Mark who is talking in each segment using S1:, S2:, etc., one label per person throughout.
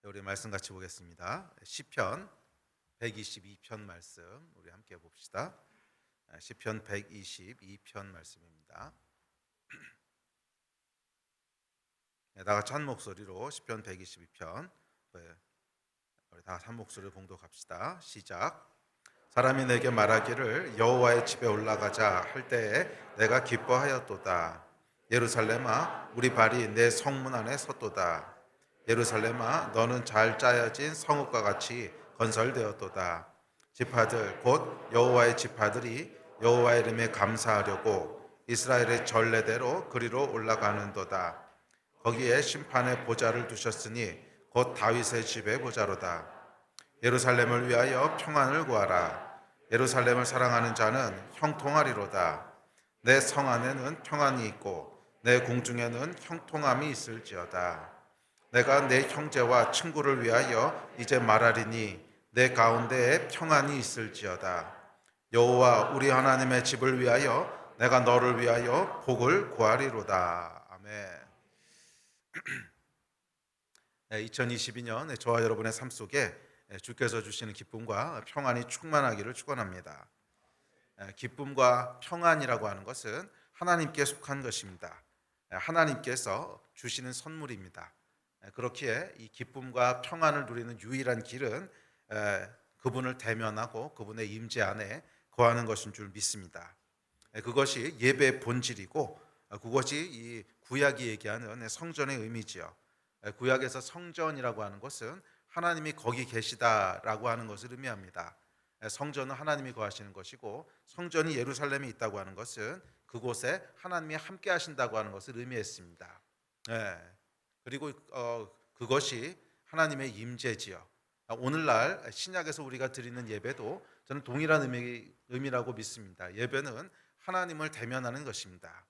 S1: 우리 말씀 같이 보겠습니다. 시편 122편 말씀 우리 함께 봅시다. 시편 122편 말씀입니다. 다 같이 한 목소리로 시편 122편 우리 다 같이 한 목소리로 봉독합시다. 시작. 사람이 내게 말하기를 여호와의 집에 올라가자 할 때에 내가 기뻐하였도다. 예루살렘아 우리 발이 내 성문 안에 섰도다. 예루살렘아 너는 잘 짜여진 성읍과 같이 건설되었도다. 지파들 곧 여호와의 지파들이 여호와의 이름에 감사하려고 이스라엘의 전례대로 그리로 올라가는도다. 거기에 심판의 보좌를 두셨으니 곧 다윗의 집의 보좌로다. 예루살렘을 위하여 평안을 구하라. 예루살렘을 사랑하는 자는 형통하리로다. 내 성 안에는 평안이 있고 내 궁중에는 형통함이 있을지어다. 내가 내 형제와 친구를 위하여 이제 말하리니 내 가운데에 평안이 있을지어다. 여호와 우리 하나님의 집을 위하여 내가 너를 위하여 복을 구하리로다. 아멘. 2022년 저와 여러분의 삶 속에 주께서 주시는 기쁨과 평안이 충만하기를 축원합니다. 기쁨과 평안이라고 하는 것은 하나님께 속한 것입니다. 하나님께서 주시는 선물입니다. 그렇기에 이 기쁨과 평안을 누리는 유일한 길은 그분을 대면하고 그분의 임재 안에 거하는 것인 줄 믿습니다. 그것이 예배의 본질이고 그것이 이 구약이 얘기하는 성전의 의미지요. 구약에서 성전이라고 하는 것은 하나님이 거기 계시다라고 하는 것을 의미합니다. 성전은 하나님이 거하시는 것이고 성전이 예루살렘에 있다고 하는 것은 그곳에 하나님이 함께 하신다고 하는 것을 의미했습니다. 그리고 그것이 하나님의 임재지요. 오늘날 신약에서 우리가 드리는 예배도 저는 동일한 의미라고 믿습니다. 예배는 하나님을 대면하는 것입니다.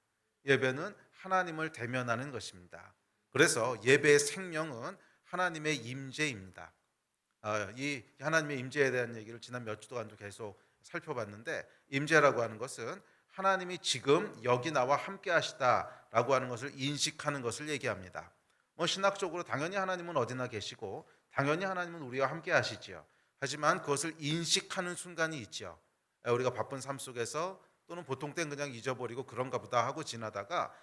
S1: 예배는 하나님을 대면하는 것입니다. 그래서 예배의 생명은 하나님의 임재입니다. 이 하나님의 임재에 대한 얘기를 지난 몇 주 동안도 계속 살펴봤는데, 임재라고 하는 것은 하나님이 지금 여기 나와 함께 하시다라고 하는 것을 인식하는 것을 얘기합니다. 신학적으로 당연히 하나님은 어디나 계시고 당연히 하나님은 우리와 함께 하시지요. 하지만 그것을 인식하는 순간이 있죠. 우리가 바쁜 삶 속에서 또는 보통 때는 그냥 잊어버리고 그런가 보다 하고 지나다가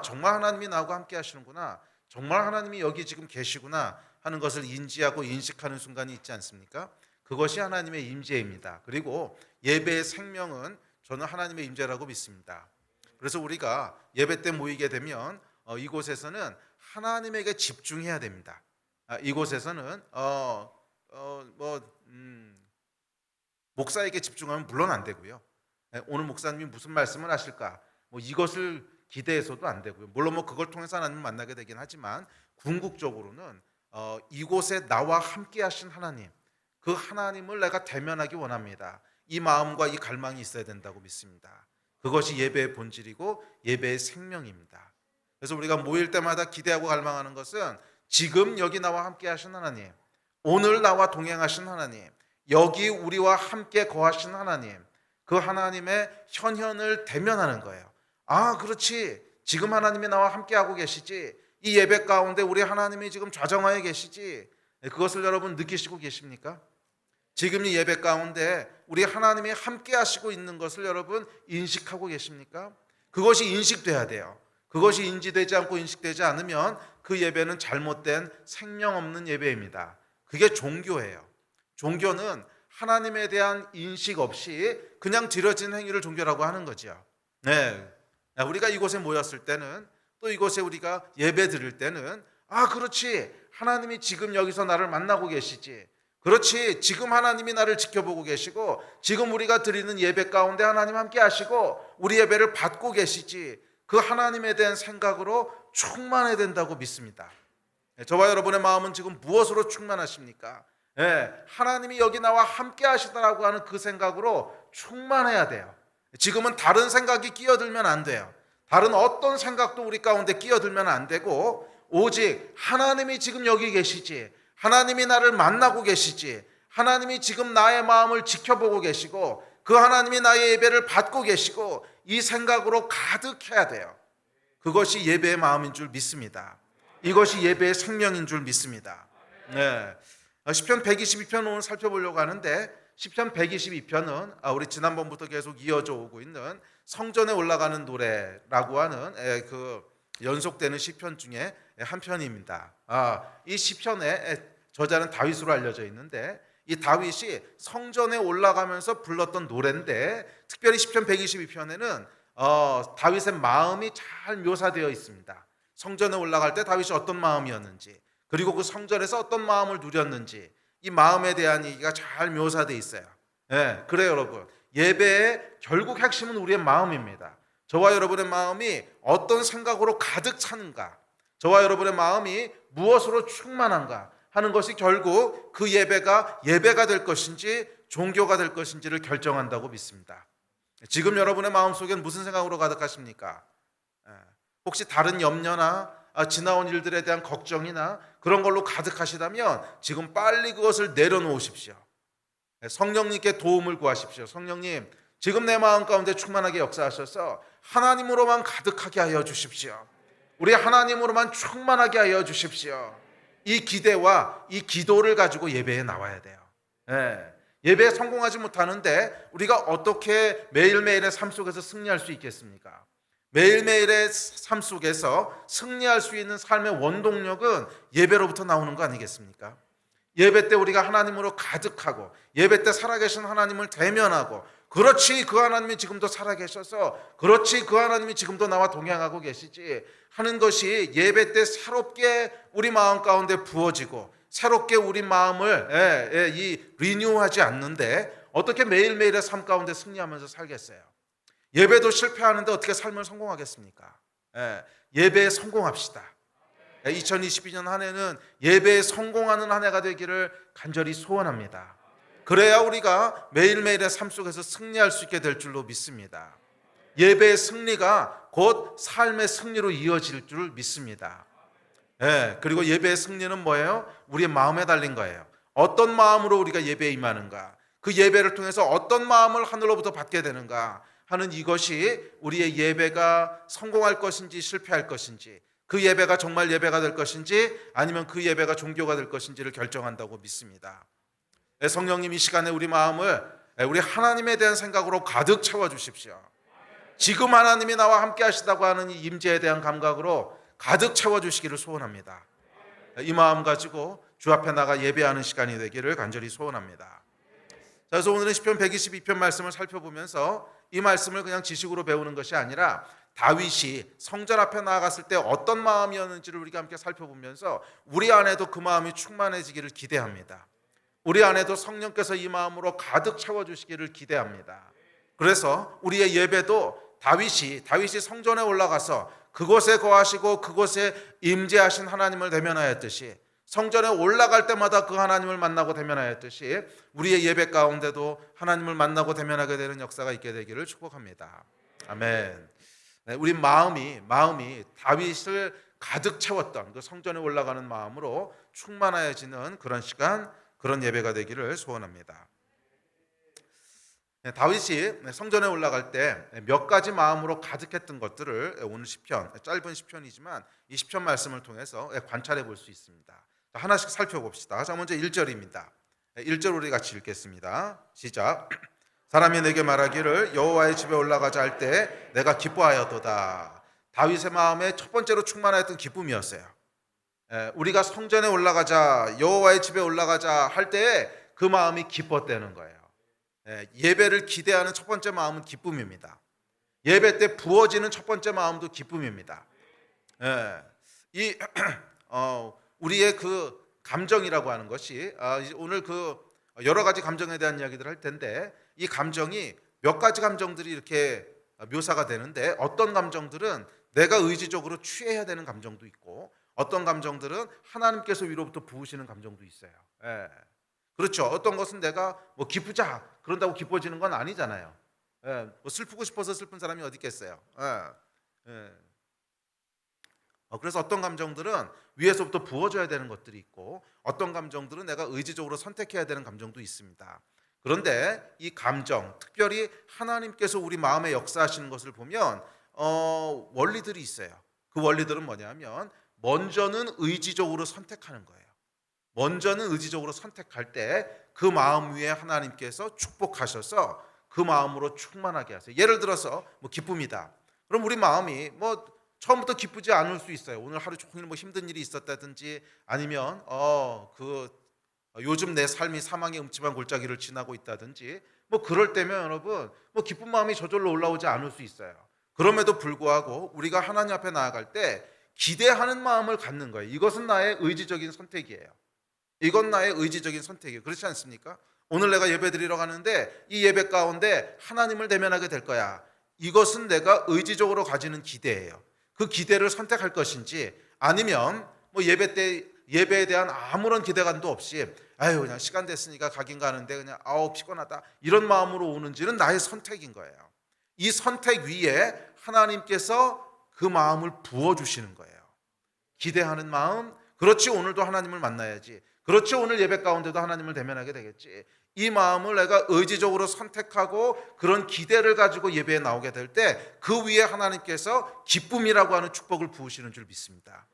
S1: 정말 하나님이 나하고 함께 하시는구나, 정말 하나님이 여기 지금 계시구나 하는 것을 인지하고 인식하는 순간이 있지 않습니까? 그것이 하나님의 임재입니다. 그리고 예배의 생명은 저는 하나님의 임재라고 믿습니다. 그래서 우리가 예배 때 모이게 되면 이곳에서는 하나님에게 집중해야 됩니다. 이곳에서는 목사에게 집중하면 물론 안 되고요. 오늘 목사님이 무슨 말씀을 하실까 이것을 기대해서도 안 되고요. 물론 그걸 통해서 하나님을 만나게 되긴 하지만 궁극적으로는 이곳에 나와 함께 하신 하나님, 그 하나님을 내가 대면하기 원합니다. 이 마음과 이 갈망이 있어야 된다고 믿습니다. 그것이 예배의 본질이고 예배의 생명입니다. 그래서 우리가 모일 때마다 기대하고 갈망하는 것은 지금 여기 나와 함께 하신 하나님, 오늘 나와 동행하신 하나님, 여기 우리와 함께 거하신 하나님, 그 하나님의 현현을 대면하는 거예요. 그렇지, 지금 하나님이 나와 함께하고 계시지, 이 예배 가운데 우리 하나님이 지금 좌정하에 계시지, 그것을 여러분 느끼시고 계십니까? 지금 이 예배 가운데 우리 하나님이 함께 하시고 있는 것을 여러분 인식하고 계십니까? 그것이 인식돼야 돼요. 그것이 인지되지 않고 인식되지 않으면 그 예배는 잘못된 생명 없는 예배입니다. 그게 종교예요. 종교는 하나님에 대한 인식 없이 그냥 드려진 행위를 종교라고 하는 거죠. 우리가 이곳에 모였을 때는, 또 이곳에 우리가 예배 드릴 때는 그렇지, 하나님이 지금 여기서 나를 만나고 계시지, 그렇지, 지금 하나님이 나를 지켜보고 계시고 지금 우리가 드리는 예배 가운데 하나님 함께 하시고 우리 예배를 받고 계시지, 그 하나님에 대한 생각으로 충만해야 된다고 믿습니다. 저와 여러분의 마음은 지금 무엇으로 충만하십니까? 하나님이 여기 나와 함께 하시다라고 하는 그 생각으로 충만해야 돼요. 지금은 다른 생각이 끼어들면 안 돼요. 다른 어떤 생각도 우리 가운데 끼어들면 안 되고, 오직 하나님이 지금 여기 계시지, 하나님이 나를 만나고 계시지, 하나님이 지금 나의 마음을 지켜보고 계시고 그 하나님이 나의 예배를 받고 계시고, 이 생각으로 가득해야 돼요. 그것이 예배의 마음인 줄 믿습니다. 이것이 예배의 생명인 줄 믿습니다. 네. 시편 122편 오늘 살펴보려고 하는데 시편 122편은 우리 지난번부터 계속 이어져 오고 있는 성전에 올라가는 노래라고 하는 그 연속되는 시편 중에 한 편입니다. 이 시편의 저자는 다윗으로 알려져 있는데 이 다윗이 성전에 올라가면서 불렀던 노래인데 특별히 시편 122편에는 다윗의 마음이 잘 묘사되어 있습니다. 성전에 올라갈 때 다윗이 어떤 마음이었는지, 그리고 그 성전에서 어떤 마음을 누렸는지, 이 마음에 대한 얘기가 잘 묘사되어 있어요. 그래요, 여러분. 예배의 결국 핵심은 우리의 마음입니다. 저와 여러분의 마음이 어떤 생각으로 가득 차는가, 저와 여러분의 마음이 무엇으로 충만한가 하는 것이 결국 그 예배가 될 것인지 종교가 될 것인지를 결정한다고 믿습니다. 지금 여러분의 마음속엔 무슨 생각으로 가득하십니까? 혹시 다른 염려나 지나온 일들에 대한 걱정이나 그런 걸로 가득하시다면 지금 빨리 그것을 내려놓으십시오. 성령님께 도움을 구하십시오. 성령님, 지금 내 마음 가운데 충만하게 역사하셔서 하나님으로만 가득하게 하여 주십시오. 우리 하나님으로만 충만하게 하여 주십시오. 이 기대와 이 기도를 가지고 예배에 나와야 돼요. 예배에 성공하지 못하는데 우리가 어떻게 매일매일의 삶 속에서 승리할 수 있겠습니까? 매일매일의 삶 속에서 승리할 수 있는 삶의 원동력은 예배로부터 나오는 거 아니겠습니까? 예배 때 우리가 하나님으로 가득하고 예배 때 살아계신 하나님을 대면하고, 그렇지 그 하나님이 지금도 살아계셔서 그렇지 그 하나님이 지금도 나와 동행하고 계시지 하는 것이 예배 때 새롭게 우리 마음 가운데 부어지고 새롭게 우리 마음을 리뉴하지 않는데 어떻게 매일매일의 삶 가운데 승리하면서 살겠어요? 예배도 실패하는데 어떻게 삶을 성공하겠습니까? 예배에 성공합시다. 2022년 한 해는 예배에 성공하는 한 해가 되기를 간절히 소원합니다. 그래야 우리가 매일매일의 삶 속에서 승리할 수 있게 될 줄로 믿습니다. 예배의 승리가 곧 삶의 승리로 이어질 줄 믿습니다. 그리고 예배의 승리는 뭐예요? 우리의 마음에 달린 거예요. 어떤 마음으로 우리가 예배에 임하는가, 그 예배를 통해서 어떤 마음을 하늘로부터 받게 되는가 하는 이것이 우리의 예배가 성공할 것인지 실패할 것인지, 그 예배가 정말 예배가 될 것인지 아니면 그 예배가 종교가 될 것인지를 결정한다고 믿습니다. 성령님, 이 시간에 우리 마음을 우리 하나님에 대한 생각으로 가득 채워주십시오. 지금 하나님이 나와 함께 하시다고 하는 이 임재에 대한 감각으로 가득 채워주시기를 소원합니다. 이 마음 가지고 주 앞에 나가 예배하는 시간이 되기를 간절히 소원합니다. 그래서 오늘은 시편 122편 말씀을 살펴보면서 이 말씀을 그냥 지식으로 배우는 것이 아니라 다윗이 성전 앞에 나아갔을 때 어떤 마음이었는지를 우리가 함께 살펴보면서 우리 안에도 그 마음이 충만해지기를 기대합니다. 우리 안에도 성령께서 이 마음으로 가득 채워주시기를 기대합니다. 그래서 우리의 예배도 다윗이 성전에 올라가서 그곳에 거하시고 그곳에 임재하신 하나님을 대면하였듯이, 성전에 올라갈 때마다 그 하나님을 만나고 대면하였듯이 우리의 예배 가운데도 하나님을 만나고 대면하게 되는 역사가 있게 되기를 축복합니다. 아멘. 우리 마음이 다윗을 가득 채웠던 그 성전에 올라가는 마음으로 충만해지는 그런 시간, 그런 예배가 되기를 소원합니다. 다윗이 성전에 올라갈 때 몇 가지 마음으로 가득했던 것들을 오늘 시편, 짧은 시편이지만 이 시편 말씀을 통해서 관찰해 볼 수 있습니다. 하나씩 살펴봅시다. 자, 먼저 1절입니다. 1절 우리 같이 읽겠습니다. 시작. 사람이 내게 말하기를 여호와의 집에 올라가자 할 때 내가 기뻐하였도다. 다윗의 마음에 첫 번째로 충만하였던 기쁨이었어요. 우리가 성전에 올라가자, 여호와의 집에 올라가자 할 때 그 마음이 기뻤다는 거예요. 예배를 기대하는 첫 번째 마음은 기쁨입니다. 예배 때 부어지는 첫 번째 마음도 기쁨입니다. 우리의 그 감정이라고 하는 것이 오늘 그 여러 가지 감정에 대한 이야기들을 할 텐데, 이 감정이 몇 가지 감정들이 이렇게 묘사가 되는데, 어떤 감정들은 내가 의지적으로 취해야 되는 감정도 있고, 어떤 감정들은 하나님께서 위로부터 부으시는 감정도 있어요. 그렇죠. 어떤 것은 내가 뭐 기쁘자 그런다고 기뻐지는 건 아니잖아요. 뭐 슬프고 싶어서 슬픈 사람이 어디 있겠어요. 그래서 어떤 감정들은 위에서부터 부어줘야 되는 것들이 있고, 어떤 감정들은 내가 의지적으로 선택해야 되는 감정도 있습니다. 그런데 이 감정, 특별히 하나님께서 우리 마음에 역사하시는 것을 보면 원리들이 있어요. 그 원리들은 뭐냐면, 먼저는 의지적으로 선택하는 거예요. 먼저는 의지적으로 선택할 때 그 마음 위에 하나님께서 축복하셔서 그 마음으로 충만하게 하세요. 예를 들어서 뭐 기쁨이다. 그럼 우리 마음이 뭐 처음부터 기쁘지 않을 수 있어요. 오늘 하루 종일 뭐 힘든 일이 있었다든지 아니면 요즘 내 삶이 사망의 음침한 골짜기를 지나고 있다든지 뭐 그럴 때면 여러분 뭐 기쁜 마음이 저절로 올라오지 않을 수 있어요. 그럼에도 불구하고 우리가 하나님 앞에 나아갈 때 기대하는 마음을 갖는 거예요. 이것은 나의 의지적인 선택이에요. 이건 나의 의지적인 선택이에요. 그렇지 않습니까? 오늘 내가 예배 드리러 가는데 이 예배 가운데 하나님을 대면하게 될 거야. 이것은 내가 의지적으로 가지는 기대예요. 그 기대를 선택할 것인지 아니면 뭐 예배 때 예배에 대한 아무런 기대감도 없이 아유 그냥 시간 됐으니까 가긴 가는데 그냥 아우 피곤하다 이런 마음으로 오는지는 나의 선택인 거예요. 이 선택 위에 하나님께서 그 마음을 부어주시는 거예요. 기대하는 마음, 그렇지 오늘도 하나님을 만나야지, 그렇지 오늘 예배 가운데도 하나님을 대면하게 되겠지, 이 마음을 내가 의지적으로 선택하고 그런 기대를 가지고 예배에 나오게 될 때 그 위에 하나님께서 기쁨이라고 하는 축복을 부으시는 줄 믿습니다.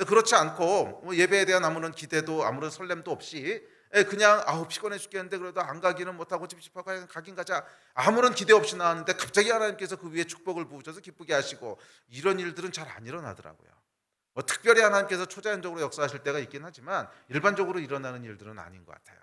S1: 그렇지 않고 예배에 대한 아무런 기대도 아무런 설렘도 없이 그냥 피곤해 죽겠는데 그래도 안 가기는 못하고 찝찝하고 가긴 가자 아무런 기대 없이 나왔는데 갑자기 하나님께서 그 위에 축복을 부으셔서 기쁘게 하시고 이런 일들은 잘 안 일어나더라고요. 특별히 하나님께서 초자연적으로 역사하실 때가 있긴 하지만 일반적으로 일어나는 일들은 아닌 것 같아요.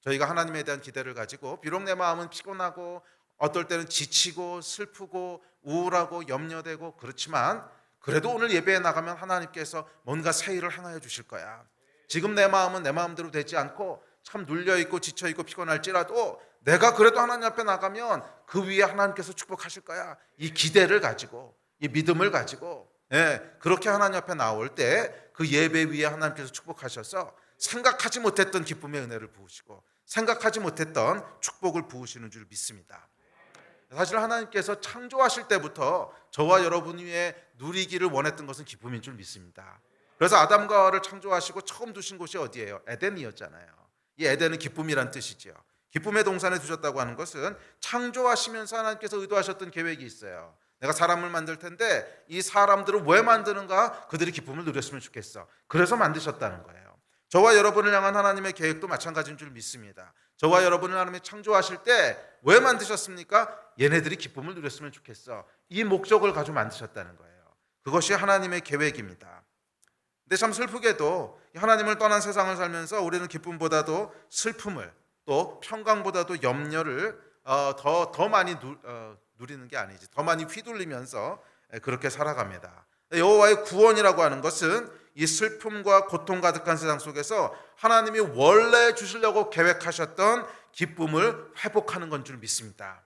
S1: 저희가 하나님에 대한 기대를 가지고 비록 내 마음은 피곤하고 어떨 때는 지치고 슬프고 우울하고 염려되고 그렇지만 그래도 오늘 예배에 나가면 하나님께서 뭔가 새 일을 행하여 주실 거야. 지금 내 마음은 내 마음대로 되지 않고 참 눌려있고 지쳐있고 피곤할지라도 내가 그래도 하나님 앞에 나가면 그 위에 하나님께서 축복하실 거야. 이 기대를 가지고 이 믿음을 가지고 그렇게 하나님 앞에 나올 때 그 예배 위에 하나님께서 축복하셔서 생각하지 못했던 기쁨의 은혜를 부으시고 생각하지 못했던 축복을 부으시는 줄 믿습니다. 사실 하나님께서 창조하실 때부터 저와 여러분 위에 누리기를 원했던 것은 기쁨인 줄 믿습니다. 그래서 아담과 하와를 창조하시고 처음 두신 곳이 어디예요? 에덴이었잖아요. 이 에덴은 기쁨이란 뜻이죠. 기쁨의 동산에 두셨다고 하는 것은 창조하시면서 하나님께서 의도하셨던 계획이 있어요. 내가 사람을 만들 텐데 이 사람들을 왜 만드는가? 그들이 기쁨을 누렸으면 좋겠어. 그래서 만드셨다는 거예요. 저와 여러분을 향한 하나님의 계획도 마찬가지인 줄 믿습니다. 저와 여러분을 하나님이 창조하실 때 왜 만드셨습니까? 얘네들이 기쁨을 누렸으면 좋겠어. 이 목적을 가지고 만드셨다는 거예요. 그것이 하나님의 계획입니다. 근데 참 슬프게도 하나님을 떠난 세상을 살면서 우리는 기쁨보다도 슬픔을 또 평강보다도 염려를 더 많이 누리는 게 아니지, 더 많이 휘둘리면서 그렇게 살아갑니다. 여호와의 구원이라고 하는 것은 이 슬픔과 고통 가득한 세상 속에서 하나님이 원래 주시려고 계획하셨던 기쁨을 회복하는 건 줄 믿습니다.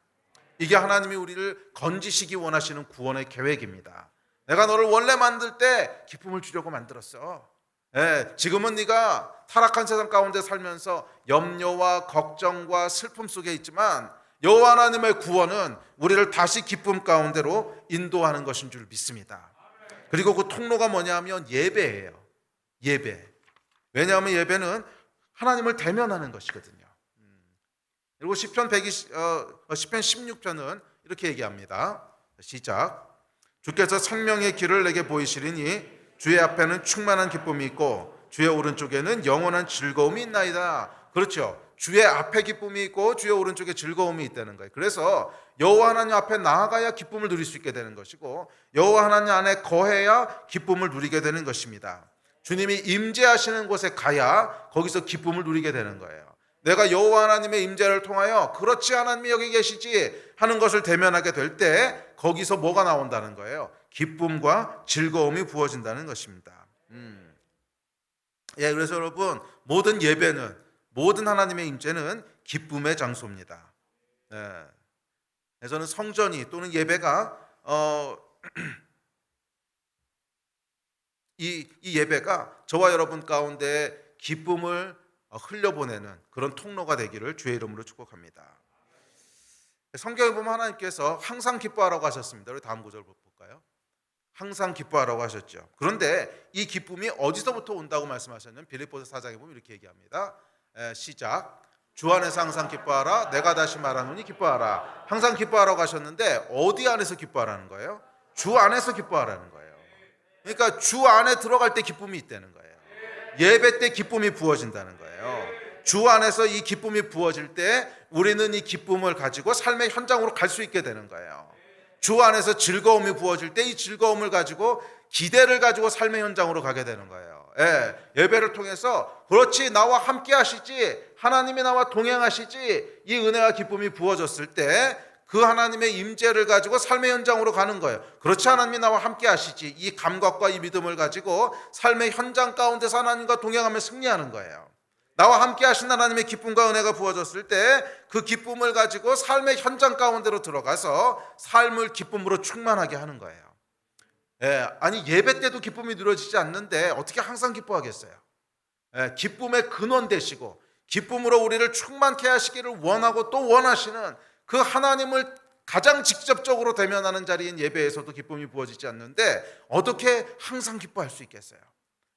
S1: 이게 하나님이 우리를 건지시기 원하시는 구원의 계획입니다. 내가 너를 원래 만들 때 기쁨을 주려고 만들었어. 지금은 네가 타락한 세상 가운데 살면서 염려와 걱정과 슬픔 속에 있지만 여호와 하나님의 구원은 우리를 다시 기쁨 가운데로 인도하는 것인 줄 믿습니다. 그리고 그 통로가 뭐냐면 예배예요. 예배. 왜냐하면 예배는 하나님을 대면하는 것이거든요. 그리고 시편 16편은 이렇게 얘기합니다. 시작. 주께서 생명의 길을 내게 보이시리니 주의 앞에는 충만한 기쁨이 있고 주의 오른쪽에는 영원한 즐거움이 있나이다. 그렇죠. 주의 앞에 기쁨이 있고 주의 오른쪽에 즐거움이 있다는 거예요. 그래서 여호와 하나님 앞에 나아가야 기쁨을 누릴 수 있게 되는 것이고 여호와 하나님 안에 거해야 기쁨을 누리게 되는 것입니다. 주님이 임재하시는 곳에 가야 거기서 기쁨을 누리게 되는 거예요. 내가 여호와 하나님의 임재를 통하여 그렇지 하나님이 여기 계시지 하는 것을 대면하게 될 때 거기서 뭐가 나온다는 거예요? 기쁨과 즐거움이 부어진다는 것입니다. 그래서 여러분 모든 예배는 모든 하나님의 임재는 기쁨의 장소입니다. 그래서는 성전이 또는 예배가 이 예배가 저와 여러분 가운데 기쁨을 흘려보내는 그런 통로가 되기를 주의 이름으로 축복합니다. 성경에 보면 하나님께서 항상 기뻐하라고 하셨습니다. 우리 다음 구절 볼까요? 항상 기뻐하라고 하셨죠. 그런데 이 기쁨이 어디서부터 온다고 말씀하셨냐면 빌립보서 4장에 보면 이렇게 얘기합니다. 시작. 주 안에서 항상 기뻐하라. 내가 다시 말하노니 기뻐하라. 항상 기뻐하라고 하셨는데 어디 안에서 기뻐하라는 거예요? 주 안에서 기뻐하라는 거예요. 그러니까 주 안에 들어갈 때 기쁨이 있다는 거예요. 예배 때 기쁨이 부어진다는 거예요. 주 안에서 이 기쁨이 부어질 때 우리는 이 기쁨을 가지고 삶의 현장으로 갈 수 있게 되는 거예요. 주 안에서 즐거움이 부어질 때 이 즐거움을 가지고 기대를 가지고 삶의 현장으로 가게 되는 거예요. 예배를 통해서 그렇지 나와 함께 하시지, 하나님이 나와 동행하시지, 이 은혜와 기쁨이 부어졌을 때 그 하나님의 임재를 가지고 삶의 현장으로 가는 거예요. 그렇지, 하나님이 나와 함께 하시지, 이 감각과 이 믿음을 가지고 삶의 현장 가운데서 하나님과 동행하며 승리하는 거예요. 나와 함께 하신 하나님의 기쁨과 은혜가 부어졌을 때 그 기쁨을 가지고 삶의 현장 가운데로 들어가서 삶을 기쁨으로 충만하게 하는 거예요. 아니 예배 때도 기쁨이 누려지지 않는데 어떻게 항상 기뻐하겠어요? 기쁨의 근원 되시고 기쁨으로 우리를 충만케 하시기를 원하고 또 원하시는 그 하나님을 가장 직접적으로 대면하는 자리인 예배에서도 기쁨이 부어지지 않는데 어떻게 항상 기뻐할 수 있겠어요?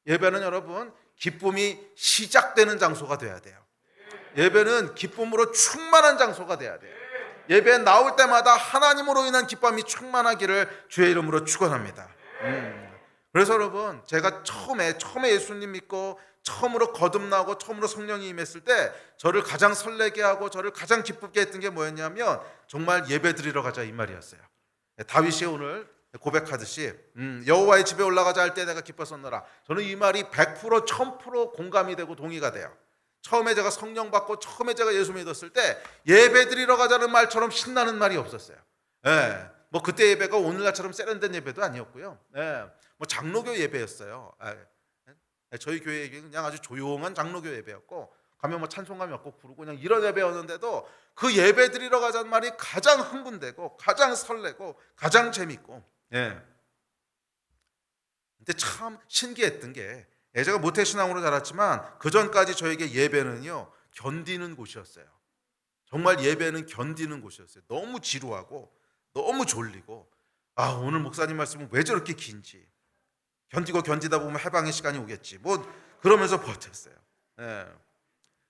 S1: 예배는 여러분 기쁨이 시작되는 장소가 돼야 돼요. 예배는 기쁨으로 충만한 장소가 돼야 돼요. 예배에 나올 때마다 하나님으로 인한 기쁨이 충만하기를 주의 이름으로 축원합니다. 그래서 여러분 제가 처음에 예수님 믿고 처음으로 거듭나고 처음으로 성령이 임했을 때 저를 가장 설레게 하고 저를 가장 기쁘게 했던 게 뭐였냐면 정말 예배 드리러 가자 이 말이었어요. 다윗이 오늘 고백하듯이 여호와의 집에 올라가자 할 때 내가 기뻤었노라. 저는 이 말이 100% 1000% 공감이 되고 동의가 돼요. 처음에 제가 성령 받고 처음에 제가 예수 믿었을 때 예배 드리러 가자는 말처럼 신나는 말이 없었어요. 뭐 그때 예배가 오늘날처럼 세련된 예배도 아니었고요. 뭐 장로교 예배였어요. 저희 교회 그냥 아주 조용한 장로교 예배였고 가면 뭐 찬송가이 없고 부르고 그냥 이런 예배였는데도 그 예배 드리러 가자는 말이 가장 흥분되고 가장 설레고 가장 재밌고 근데 참 신기했던 게 제가 모태신앙으로 자랐지만 그 전까지 저에게 예배는요 견디는 곳이었어요. 정말 예배는 견디는 곳이었어요. 너무 지루하고 너무 졸리고 오늘 목사님 말씀은 왜 저렇게 긴지 견디고 견디다 보면 해방의 시간이 오겠지 뭐 그러면서 버텼어요.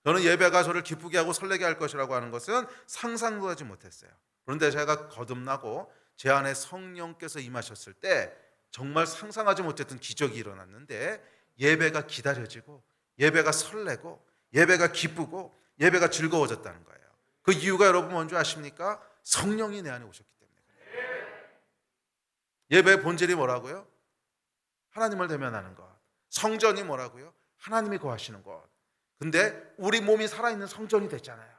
S1: 저는 예배가 저를 기쁘게 하고 설레게 할 것이라고 하는 것은 상상도 하지 못했어요. 그런데 제가 거듭나고 제 안에 성령께서 임하셨을 때 정말 상상하지 못했던 기적이 일어났는데 예배가 기다려지고 예배가 설레고 예배가 기쁘고 예배가 즐거워졌다는 거예요. 그 이유가 여러분 뭔지 아십니까? 성령이 내 안에 오셨기 때문에. 예배의 본질이 뭐라고요? 하나님을 대면하는 것. 성전이 뭐라고요? 하나님이 거하시는 것. 근데 우리 몸이 살아있는 성전이 됐잖아요.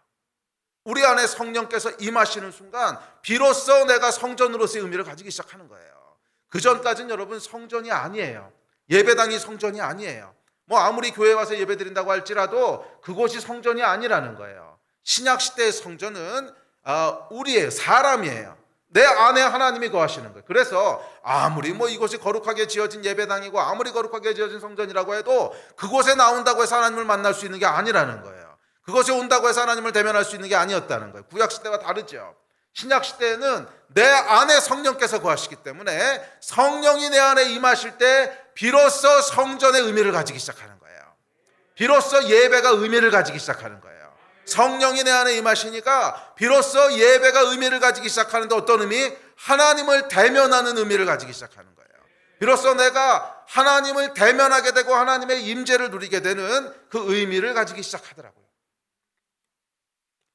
S1: 우리 안에 성령께서 임하시는 순간 비로소 내가 성전으로서의 의미를 가지기 시작하는 거예요. 그 전까지는 여러분 성전이 아니에요. 예배당이 성전이 아니에요. 뭐 아무리 교회 와서 예배 드린다고 할지라도 그곳이 성전이 아니라는 거예요. 신약 시대의 성전은 우리의 사람이에요. 내 안에 하나님이 거하시는 거예요. 그래서 아무리 뭐 이곳이 거룩하게 지어진 예배당이고 아무리 거룩하게 지어진 성전이라고 해도 그곳에 나온다고 해서 하나님을 만날 수 있는 게 아니라는 거예요. 그곳에 온다고 해서 하나님을 대면할 수 있는 게 아니었다는 거예요. 구약 시대와 다르죠. 신약 시대에는 내 안에 성령께서 거하시기 때문에 성령이 내 안에 임하실 때 비로소 성전의 의미를 가지기 시작하는 거예요. 비로소 예배가 의미를 가지기 시작하는 거예요. 성령이 내 안에 임하시니까 비로소 예배가 의미를 가지기 시작하는데 어떤 의미? 하나님을 대면하는 의미를 가지기 시작하는 거예요. 비로소 내가 하나님을 대면하게 되고 하나님의 임재를 누리게 되는 그 의미를 가지기 시작하더라고요.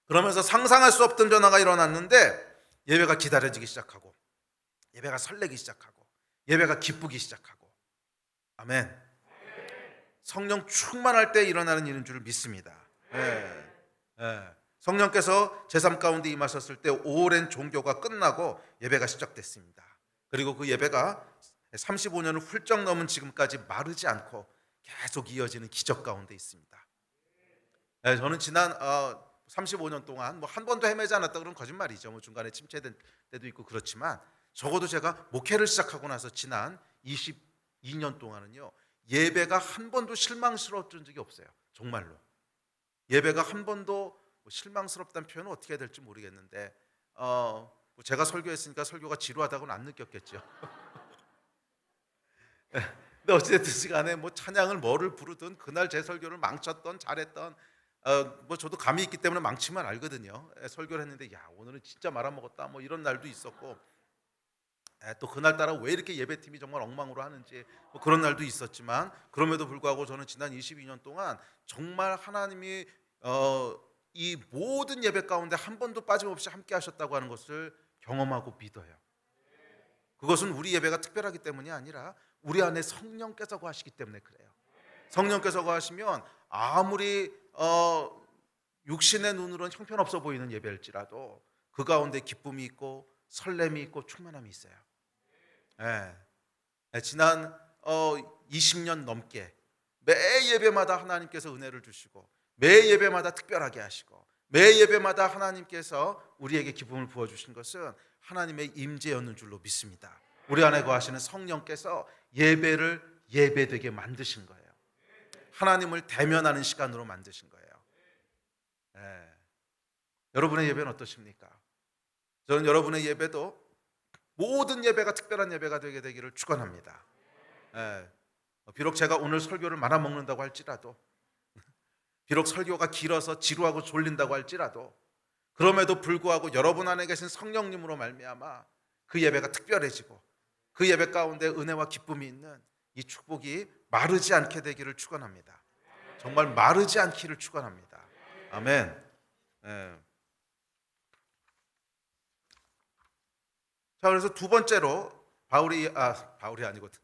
S1: 그러면서 상상할 수 없던 변화가 일어났는데 예배가 기다려지기 시작하고 예배가 설레기 시작하고 예배가 기쁘기 시작하고 아멘. 성령 충만할 때 일어나는 일인 줄 믿습니다. 성령께서 제3 가운데 임하셨을 때 오랜 종교가 끝나고 예배가 시작됐습니다. 그리고 그 예배가 35년을 훌쩍 넘은 지금까지 마르지 않고 계속 이어지는 기적 가운데 있습니다. 저는 지난 35년 동안 뭐 한 번도 헤매지 않았다 그러면 거짓말이죠. 뭐 중간에 침체된 때도 있고 그렇지만 적어도 제가 목회를 시작하고 나서 지난 22년 동안은요 예배가 한 번도 실망스러웠던 적이 없어요. 정말로. 예배가 한 번도 실망스럽다는 표현은 어떻게 해야 될지 모르겠는데 제가 설교했으니까 설교가 지루하다고는 안 느꼈겠죠. 근데 어찌됐든 간에 뭐 찬양을 뭐를 부르든 그날 제 설교를 망쳤던 잘했던 뭐 저도 감이 있기 때문에 망치면 알거든요. 설교를 했는데 야 오늘은 진짜 말아먹었다 뭐 이런 날도 있었고 또 그날따라 왜 이렇게 예배팀이 정말 엉망으로 하는지 뭐 그런 날도 있었지만, 그럼에도 불구하고 저는 지난 22년 동안 정말 하나님이 이 모든 예배 가운데 한 번도 빠짐없이 함께 하셨다고 하는 것을 경험하고 믿어요. 그것은 우리 예배가 특별하기 때문이 아니라 우리 안에 성령께서 거하시기 때문에 그래요. 성령께서 거하시면 아무리 육신의 눈으로는 형편없어 보이는 예배일지라도 그 가운데 기쁨이 있고 설렘이 있고 충만함이 있어요. 지난 20년 넘게 매 예배마다 하나님께서 은혜를 주시고, 매 예배마다 특별하게 하시고, 매 예배마다 하나님께서 우리에게 기쁨을 부어주신 것은 하나님의 임재였는 줄로 믿습니다. 우리 안에 거하시는 성령께서 예배를 예배되게 만드신 거예요. 하나님을 대면하는 시간으로 만드신 거예요. 여러분의 예배는 어떠십니까? 저는 여러분의 예배도 모든 예배가 특별한 예배가 되게 되기를 축원합니다. 비록 제가 오늘 설교를 말아먹는다고 할지라도, 비록 설교가 길어서 지루하고 졸린다고 할지라도, 그럼에도 불구하고 여러분 안에 계신 성령님으로 말미암아 그 예배가 특별해지고 그 예배 가운데 은혜와 기쁨이 있는 이 축복이 마르지 않게 되기를 축원합니다. 정말 마르지 않기를 축원합니다. 아멘. 자, 그래서 두 번째로 바울이 아니거든.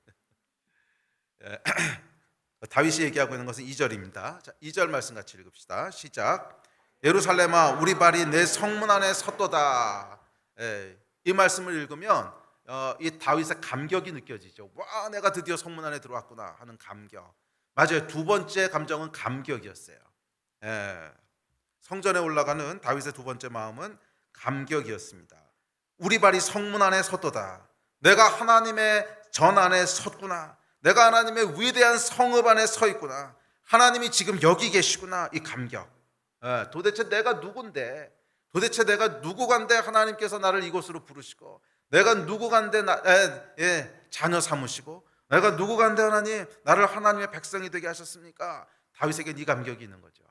S1: 다윗이 얘기하고 있는 것은 2절입니다. 자, 2절 말씀 같이 읽읍시다. 시작. 예루살렘아, 우리 발이 내 성문 안에 섰도다. 이 말씀을 읽으면 이 다윗의 감격이 느껴지죠. 와, 내가 드디어 성문 안에 들어왔구나 하는 감격. 맞아요. 두 번째 감정은 감격이었어요. 성전에 올라가는 다윗의 두 번째 마음은 감격이었습니다. 우리 발이 성문 안에 섰도다. 내가 하나님의 전 안에 섰구나. 내가 하나님의 위대한 성읍 안에 서 있구나. 하나님이 지금 여기 계시구나. 이 감격. 도대체 내가 누군데, 도대체 내가 누구간데 하나님께서 나를 이곳으로 부르시고, 내가 누구간데 자녀 삼으시고, 내가 누구간데 하나님 나를 하나님의 백성이 되게 하셨습니까? 다윗에겐 이 감격이 있는 거죠.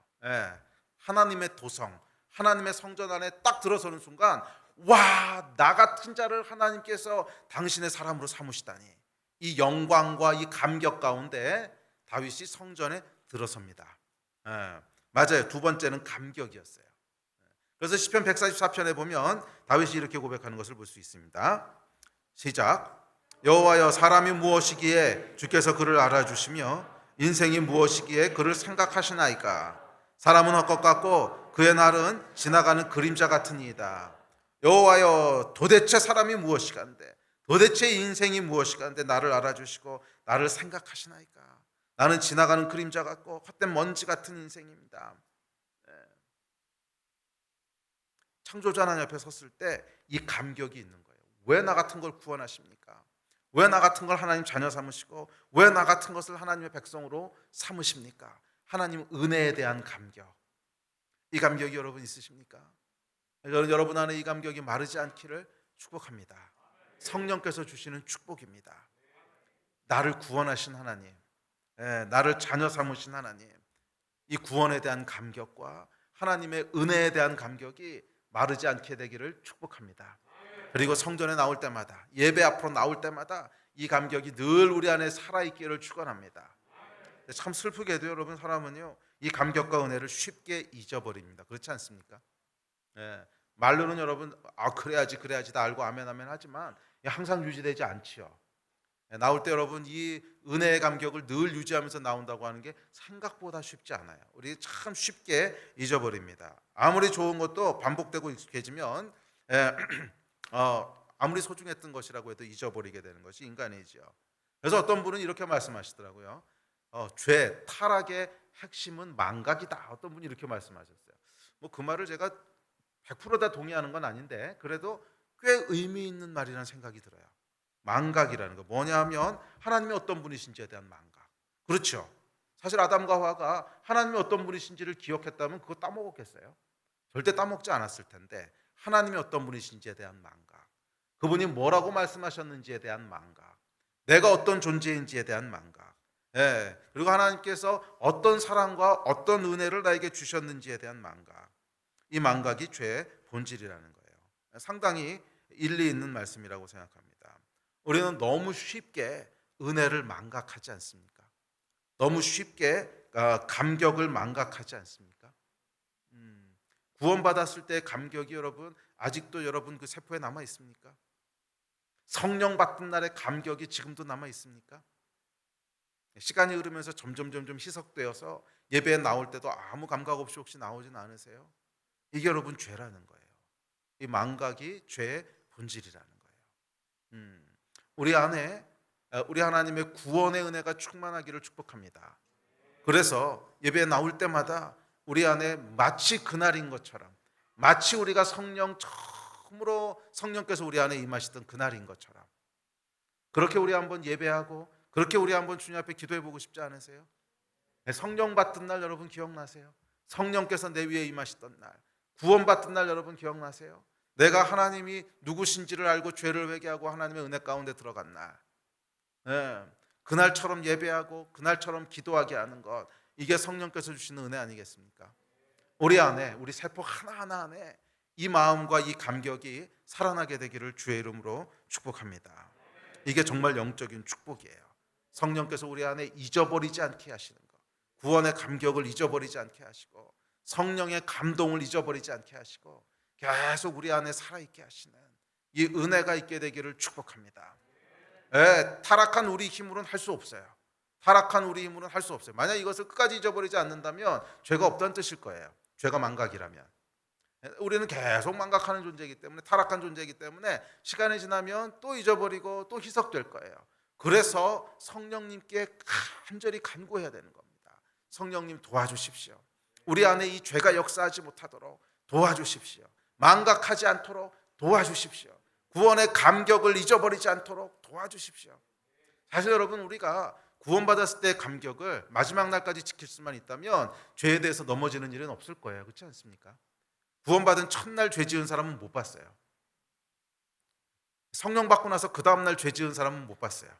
S1: 하나님의 도성, 하나님의 성전 안에 딱 들어서는 순간, 와, 나 같은 자를 하나님께서 당신의 사람으로 삼으시다니. 이 영광과 이 감격 가운데 다윗이 성전에 들어섭니다. 맞아요. 두 번째는 감격이었어요. 그래서 시편 144편에 보면 다윗이 이렇게 고백하는 것을 볼 수 있습니다. 시작. 여호와여, 사람이 무엇이기에 주께서 그를 알아주시며 인생이 무엇이기에 그를 생각하시나이까. 사람은 헛것 같고 그의 날은 지나가는 그림자 같으니이다. 여호와여, 도대체 사람이 무엇이간데, 도대체 인생이 무엇이간데 나를 알아주시고 나를 생각하시나이까. 나는 지나가는 그림자 같고 헛된 먼지 같은 인생입니다. 창조자 하나님 앞에 섰을 때 이 감격이 있는 거예요. 왜 나 같은 걸 구원하십니까? 왜 나 같은 걸 하나님 자녀 삼으시고 왜 나 같은 것을 하나님의 백성으로 삼으십니까? 하나님 은혜에 대한 감격. 이 감격이 여러분 있으십니까? 저는 여러분 안에 이 감격이 마르지 않기를 축복합니다. 성령께서 주시는 축복입니다. 나를 구원하신 하나님, 나를 자녀 삼으신 하나님, 이 구원에 대한 감격과 하나님의 은혜에 대한 감격이 마르지 않게 되기를 축복합니다. 그리고 성전에 나올 때마다, 예배 앞으로 나올 때마다 이 감격이 늘 우리 안에 살아있기를 축원합니다. 참 슬프게도 여러분, 사람은요 이 감격과 은혜를 쉽게 잊어버립니다. 그렇지 않습니까? 말로는 여러분 그래야지 다 알고 아멘 하지만 항상 유지되지 않지요. 나올 때 여러분 이 은혜의 감격을 늘 유지하면서 나온다고 하는 게 생각보다 쉽지 않아요. 우리 참 쉽게 잊어버립니다. 아무리 좋은 것도 반복되고 익숙해지면 아무리 소중했던 것이라고 해도 잊어버리게 되는 것이 인간이죠. 그래서 어떤 분은 이렇게 말씀하시더라고요. 죄, 타락의 핵심은 망각이다. 어떤 분이 이렇게 말씀하셨어요. 뭐 그 말을 제가 100%다 동의하는 건 아닌데 그래도 꽤 의미 있는 말이라는 생각이 들어요. 망각이라는 거 뭐냐 하면 하나님이 어떤 분이신지에 대한 망각. 그렇죠. 사실 아담과 하와가 하나님이 어떤 분이신지를 기억했다면 그거 따먹었겠어요? 절대 따먹지 않았을 텐데 하나님이 어떤 분이신지에 대한 망각, 그분이 뭐라고 말씀하셨는지에 대한 망각, 내가 어떤 존재인지에 대한 망각, 그리고 하나님께서 어떤 사랑과 어떤 은혜를 나에게 주셨는지에 대한 망각. 이 망각이 죄의 본질이라는 거예요. 상당히 일리 있는 말씀이라고 생각합니다. 우리는 너무 쉽게 은혜를 망각하지 않습니까? 너무 쉽게 감격을 망각하지 않습니까? 구원받았을 때의 감격이 여러분 아직도 여러분 그 세포에 남아 있습니까? 성령 받은 날의 감격이 지금도 남아 있습니까? 시간이 흐르면서 점점 희석되어서 예배에 나올 때도 아무 감각 없이 혹시 나오진 않으세요? 이게 여러분 죄라는 거예요. 이 망각이 죄의 본질이라는 거예요. 우리 안에 우리 하나님의 구원의 은혜가 충만하기를 축복합니다. 그래서 예배에 나올 때마다 우리 안에 마치 그날인 것처럼, 마치 우리가 처음으로 성령께서 우리 안에 임하시던 그날인 것처럼, 그렇게 우리 한번 예배하고 그렇게 우리 한번 주님 앞에 기도해 보고 싶지 않으세요? 성령 받던 날 여러분 기억나세요? 성령께서 내 위에 임하시던 날, 구원 받던 날 여러분 기억나세요? 내가 하나님이 누구신지를 알고 죄를 회개하고 하나님의 은혜 가운데 들어간 날, 그날처럼 예배하고 그날처럼 기도하게 하는 것, 이게 성령께서 주시는 은혜 아니겠습니까? 우리 안에, 우리 세포 하나하나 안에 이 마음과 이 감격이 살아나게 되기를 주의 이름으로 축복합니다. 이게 정말 영적인 축복이에요. 성령께서 우리 안에 잊어버리지 않게 하시는 것, 구원의 감격을 잊어버리지 않게 하시고 성령의 감동을 잊어버리지 않게 하시고 계속 우리 안에 살아있게 하시는 이 은혜가 있게 되기를 축복합니다. 타락한 우리 힘으로는 할 수 없어요. 타락한 우리 힘으로는 할 수 없어요. 만약 이것을 끝까지 잊어버리지 않는다면 죄가 없다는 뜻일 거예요. 죄가 망각이라면. 우리는 계속 망각하는 존재이기 때문에, 타락한 존재이기 때문에 시간이 지나면 또 잊어버리고 또 희석될 거예요. 그래서 성령님께 간절히 간구해야 되는 겁니다. 성령님 도와주십시오. 우리 안에 이 죄가 역사하지 못하도록 도와주십시오. 망각하지 않도록 도와주십시오. 구원의 감격을 잊어버리지 않도록 도와주십시오. 사실 여러분, 우리가 구원받았을 때의 감격을 마지막 날까지 지킬 수만 있다면 죄에 대해서 넘어지는 일은 없을 거예요. 그렇지 않습니까? 구원받은 첫날 죄 지은 사람은 못 봤어요. 성령 받고 나서 그 다음날 죄 지은 사람은 못 봤어요.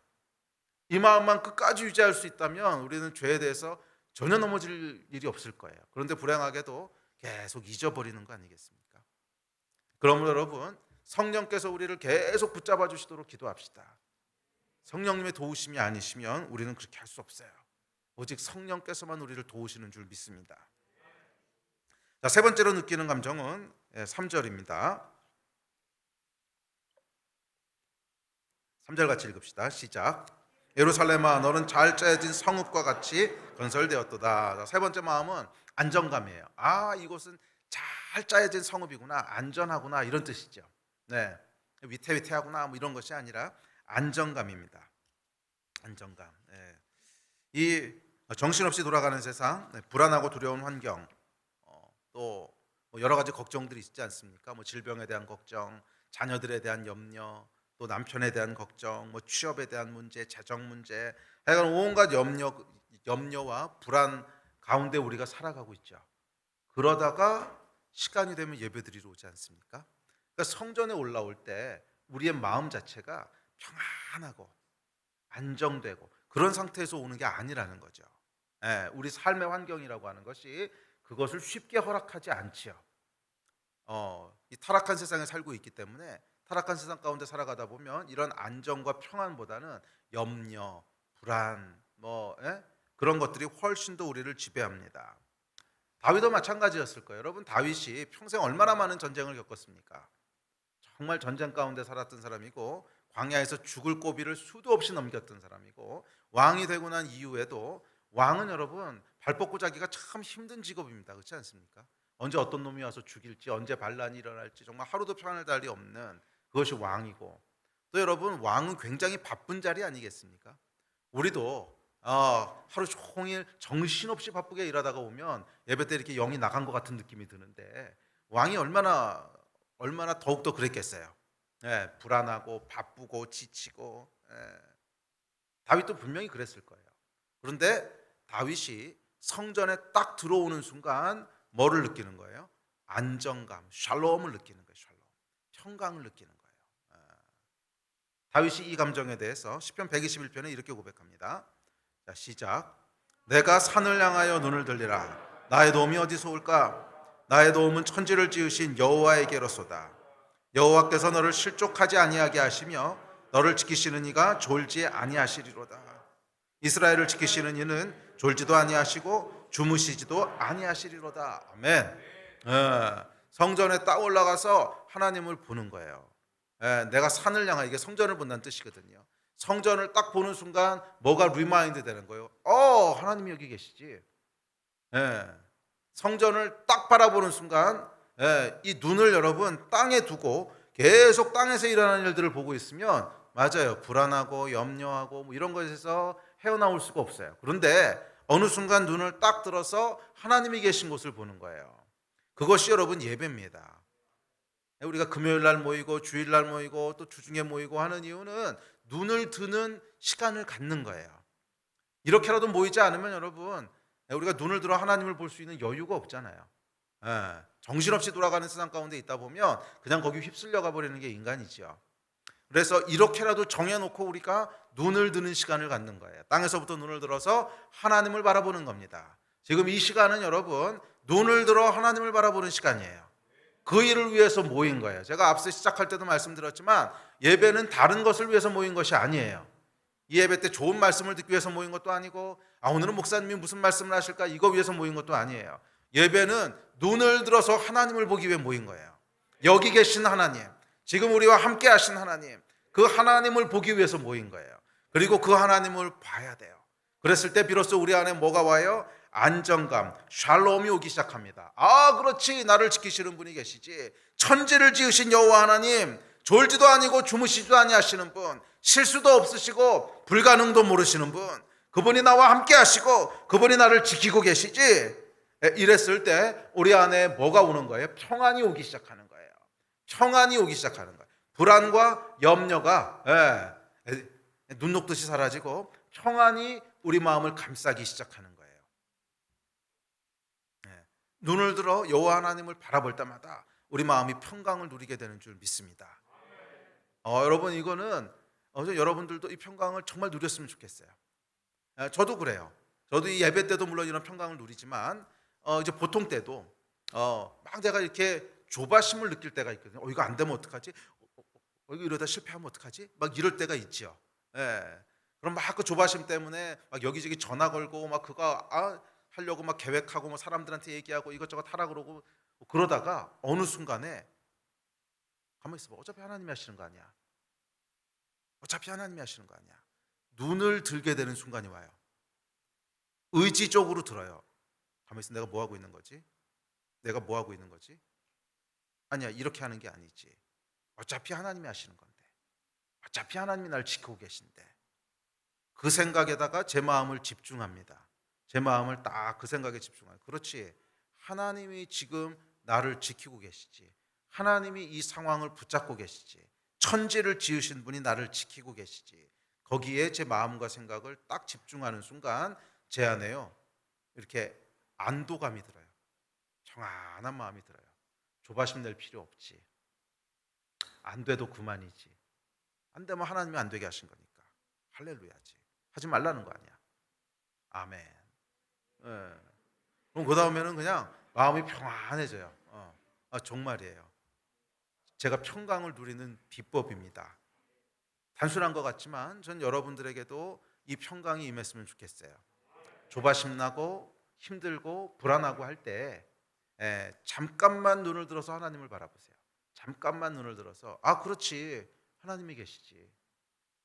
S1: 이 마음만 끝까지 유지할 수 있다면 우리는 죄에 대해서 전혀 넘어질 일이 없을 거예요. 그런데 불행하게도 계속 잊어버리는 거 아니겠습니까? 그러므로 여러분, 성령께서 우리를 계속 붙잡아 주시도록 기도합시다. 성령님의 도우심이 아니시면 우리는 그렇게 할 수 없어요. 오직 성령께서만 우리를 도우시는 줄 믿습니다. 자, 세 번째로 느끼는 감정은 3절입니다. 3절 같이 읽읍시다. 시작. 예루살렘아, 너는 잘 짜여진 성읍과 같이 건설되었도다. 자, 세 번째 마음은 안정감이에요. 이곳은 잘 짜여진 성읍이구나, 안전하구나, 이런 뜻이죠. 네, 위태위태하구나 뭐 이런 것이 아니라 안정감입니다. 안정감. 네. 이 정신없이 돌아가는 세상, 불안하고 두려운 환경, 또 여러 가지 걱정들이 있지 않습니까? 질병에 대한 걱정, 자녀들에 대한 염려, 또 남편에 대한 걱정, 취업에 대한 문제, 재정 문제, 하여간 온갖 염려와 불안 가운데 우리가 살아가고 있죠. 그러다가 시간이 되면 예배드리러 오지 않습니까? 그러니까 성전에 올라올 때 우리의 마음 자체가 평안하고 안정되고 그런 상태에서 오는 게 아니라는 거죠. 우리 삶의 환경이라고 하는 것이 그것을 쉽게 허락하지 않지요. 이 타락한 세상에 살고 있기 때문에 타락한 세상 가운데 살아가다 보면 이런 안정과 평안보다는 염려, 불안, 그런 것들이 훨씬 더 우리를 지배합니다. 다윗도 마찬가지였을 거예요. 여러분, 다윗이 평생 얼마나 많은 전쟁을 겪었습니까? 정말 전쟁 가운데 살았던 사람이고 광야에서 죽을 고비를 수도 없이 넘겼던 사람이고 왕이 되고 난 이후에도 왕은 여러분 발 뻗고 자기가 참 힘든 직업입니다. 그렇지 않습니까? 언제 어떤 놈이 와서 죽일지, 언제 반란이 일어날지 정말 하루도 편할 날이 없는 그것이 왕이고, 또 여러분 왕은 굉장히 바쁜 자리 아니겠습니까? 우리도 하루 종일 정신없이 바쁘게 일하다가 오면 예배 때 이렇게 영이 나간 것 같은 느낌이 드는데 왕이 얼마나 더욱더 그랬겠어요. 불안하고 바쁘고 지치고. 다윗도 분명히 그랬을 거예요. 그런데 다윗이 성전에 딱 들어오는 순간 뭐를 느끼는 거예요? 안정감, 샬롬을 느끼는 거예요. 샬롬, 평강을 느끼는 거예요. 다윗이 이 감정에 대해서 시편 121편에 이렇게 고백합니다. 자, 시작. 내가 산을 향하여 눈을 들리라. 나의 도움이 어디서 올까? 나의 도움은 천지를 지으신 여호와에게로소다. 여호와께서 너를 실족하지 아니하게 하시며 너를 지키시는 이가 졸지 아니하시리로다. 이스라엘을 지키시는 이는 졸지도 아니하시고 주무시지도 아니하시리로다. 아멘. 성전에 딱 올라가서 하나님을 보는 거예요. 내가 산을 향하, 이게 성전을 본다는 뜻이거든요. 성전을 딱 보는 순간 뭐가 리마인드 되는 거예요. 하나님이 여기 계시지. 성전을 딱 바라보는 순간 이 눈을 여러분 땅에 두고 계속 땅에서 일어나는 일들을 보고 있으면 맞아요. 불안하고 염려하고 뭐 이런 것에서 헤어나올 수가 없어요. 그런데 어느 순간 눈을 딱 들어서 하나님이 계신 곳을 보는 거예요. 그것이 여러분 예배입니다. 우리가 금요일 날 모이고 주일 날 모이고 또 주중에 모이고 하는 이유는 눈을 드는 시간을 갖는 거예요. 이렇게라도 모이지 않으면 여러분 우리가 눈을 들어 하나님을 볼 수 있는 여유가 없잖아요. 정신없이 돌아가는 세상 가운데 있다 보면 그냥 거기 휩쓸려 가버리는 게 인간이지요. 그래서 이렇게라도 정해놓고 우리가 눈을 드는 시간을 갖는 거예요. 땅에서부터 눈을 들어서 하나님을 바라보는 겁니다. 지금 이 시간은 여러분 눈을 들어 하나님을 바라보는 시간이에요. 그 일을 위해서 모인 거예요. 제가 앞서 시작할 때도 말씀드렸지만 예배는 다른 것을 위해서 모인 것이 아니에요. 이 예배 때 좋은 말씀을 듣기 위해서 모인 것도 아니고 오늘은 목사님이 무슨 말씀을 하실까 이거 위해서 모인 것도 아니에요. 예배는 눈을 들어서 하나님을 보기 위해 모인 거예요. 여기 계신 하나님, 지금 우리와 함께 하신 하나님, 그 하나님을 보기 위해서 모인 거예요. 그리고 그 하나님을 봐야 돼요. 그랬을 때 비로소 우리 안에 뭐가 와요? 안정감, 샬롬이 오기 시작합니다. 그렇지, 나를 지키시는 분이 계시지. 천지를 지으신 여호와 하나님, 졸지도 아니고 주무시지도 아니하시는 분, 실수도 없으시고 불가능도 모르시는 분, 그분이 나와 함께 하시고 그분이 나를 지키고 계시지. 이랬을 때 우리 안에 뭐가 오는 거예요? 평안이 오기 시작하는 거예요. 평안이 오기 시작하는 거예요. 불안과 염려가 눈 녹듯이 사라지고 평안이 우리 마음을 감싸기 시작하는 거예요. 눈을 들어 여호와 하나님을 바라볼 때마다 우리 마음이 평강을 누리게 되는 줄 믿습니다. 여러분 이거는 여러분들도 이 평강을 정말 누렸으면 좋겠어요. 저도 그래요. 저도 이 예배 때도 물론 이런 평강을 누리지만 이제 보통 때도 막 내가 이렇게 조바심을 느낄 때가 있거든요. 이거 안 되면 어떡하지? 이거 이러다 실패하면 어떡하지? 막 이럴 때가 있죠. 그럼 막 그 조바심 때문에 막 여기저기 전화 걸고 막 그거 하려고 막 계획하고 뭐 사람들한테 얘기하고 이것저것 하라 그러고 그러다가 어느 순간에 가만히 있어봐. 어차피 하나님이 하시는 거 아니야. 어차피 하나님이 하시는 거 아니야. 눈을 들게 되는 순간이 와요. 의지적으로 들어요. 가만히 있어. 내가 뭐 하고 있는 거지? 내가 뭐 하고 있는 거지? 아니야, 이렇게 하는 게 아니지. 어차피 하나님이 하시는 건데. 어차피 하나님이 날 지키고 계신데. 그 생각에다가 제 마음을 집중합니다. 제 마음을 딱 그 생각에 집중해요. 그렇지. 하나님이 지금 나를 지키고 계시지. 하나님이 이 상황을 붙잡고 계시지. 천지를 지으신 분이 나를 지키고 계시지. 거기에 제 마음과 생각을 딱 집중하는 순간 제 안에요 이렇게 안도감이 들어요. 평안한 마음이 들어요. 조바심 낼 필요 없지. 안 돼도 그만이지. 안 되면 하나님이 안 되게 하신 거니까 할렐루야지. 하지 말라는 거 아니야. 아멘. 그럼 그 다음에는 그냥 마음이 평안해져요. 정말이에요. 제가 평강을 누리는 비법입니다. 단순한 것 같지만 전 여러분들에게도 이 평강이 임했으면 좋겠어요. 조바심 나고 힘들고 불안하고 할 때 잠깐만 눈을 들어서 하나님을 바라보세요. 잠깐만 눈을 들어서 그렇지, 하나님이 계시지.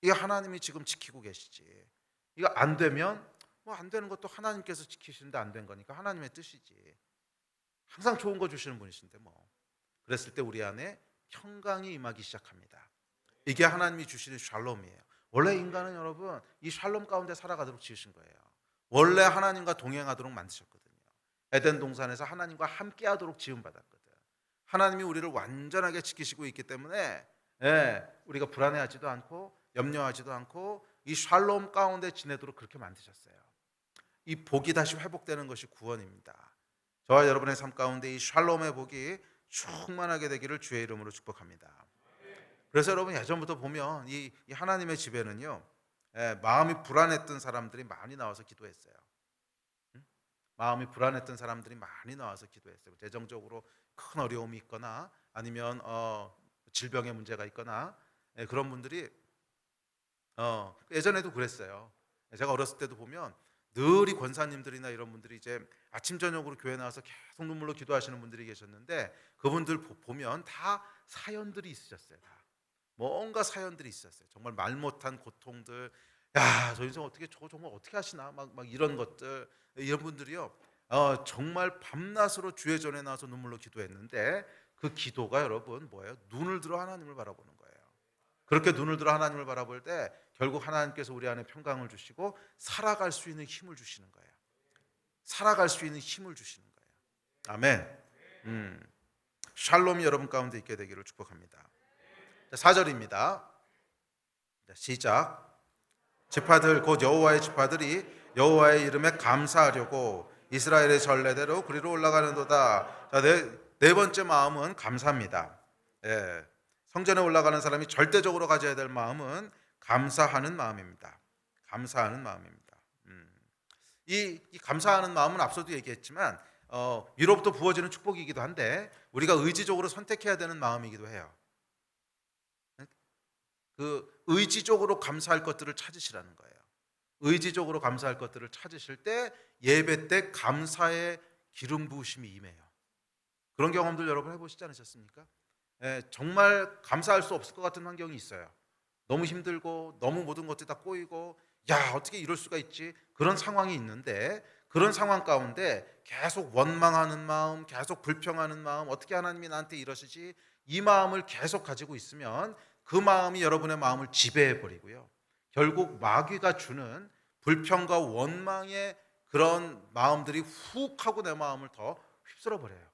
S1: 이거 하나님이 지금 지키고 계시지. 이거 안 되면 뭐 안 되는 것도 하나님께서 지키시는데 안 된 거니까 하나님의 뜻이지. 항상 좋은 거 주시는 분이신데 뭐. 그랬을 때 우리 안에 평강이 임하기 시작합니다. 이게 하나님이 주시는 샬롬이에요. 원래 인간은 여러분 이 샬롬 가운데 살아가도록 지으신 거예요. 원래 하나님과 동행하도록 만드셨거든요. 에덴 동산에서 하나님과 함께하도록 지음받았거든. 하나님이 우리를 완전하게 지키시고 있기 때문에 우리가 불안해하지도 않고 염려하지도 않고 이 샬롬 가운데 지내도록 그렇게 만드셨어요. 이 복이 다시 회복되는 것이 구원입니다. 저와 여러분의 삶 가운데 이 샬롬의 복이 충만하게 되기를 주의 이름으로 축복합니다. 그래서 여러분 예전부터 보면 이 하나님의 집에는요 마음이 불안했던 사람들이 많이 나와서 기도했어요. 마음이 불안했던 사람들이 많이 나와서 기도했어요. 재정적으로 큰 어려움이 있거나 아니면 질병의 문제가 있거나 그런 분들이 예전에도 그랬어요. 제가 어렸을 때도 보면 늘 이 권사님들이나 이런 분들이 이제 아침 저녁으로 교회 나와서 계속 눈물로 기도하시는 분들이 계셨는데 그분들 보면 다 사연들이 있으셨어요. 다 뭔가 사연들이 있었어요. 정말 말 못한 고통들. 야, 저 인생 어떻게 저거 정말 어떻게 하시나 막 이런 것들. 이런 분들이요. 정말 밤낮으로 주의 전에 나와서 눈물로 기도했는데 그 기도가 여러분 뭐예요? 눈을 들어 하나님을 바라보는 거예요. 그렇게 눈을 들어 하나님을 바라볼 때 결국 하나님께서 우리 안에 평강을 주시고 살아갈 수 있는 힘을 주시는 거예요. 살아갈 수 있는 힘을 주시는 거예요. 아멘. 샬롬이 여러분 가운데 있게 되기를 축복합니다. 4절입니다. 시작. 지파들 곧 여호와의 지파들이 여호와의 이름에 감사하려고 이스라엘의 전례대로 그리로 올라가는도다. 자, 네 번째 마음은 감사입니다. 예, 성전에 올라가는 사람이 절대적으로 가져야 될 마음은 감사하는 마음입니다. 감사하는 마음입니다. 이 감사하는 마음은 앞서도 얘기했지만 위로부터 부어지는 축복이기도 한데 우리가 의지적으로 선택해야 되는 마음이기도 해요. 그 의지적으로 감사할 것들을 찾으시라는 거예요. 의지적으로 감사할 것들을 찾으실 때 예배 때 감사의 기름 부으심이 임해요. 그런 경험들 여러분 해보시지 않으셨습니까? 정말 감사할 수 없을 것 같은 환경이 있어요. 너무 힘들고 너무 모든 것들이 다 꼬이고 야 어떻게 이럴 수가 있지? 그런 상황이 있는데 그런 상황 가운데 계속 원망하는 마음, 계속 불평하는 마음, 어떻게 하나님이 나한테 이러시지? 이 마음을 계속 가지고 있으면 그 마음이 여러분의 마음을 지배해 버리고요. 결국 마귀가 주는 불평과 원망의 그런 마음들이 훅 하고 내 마음을 더 휩쓸어 버려요.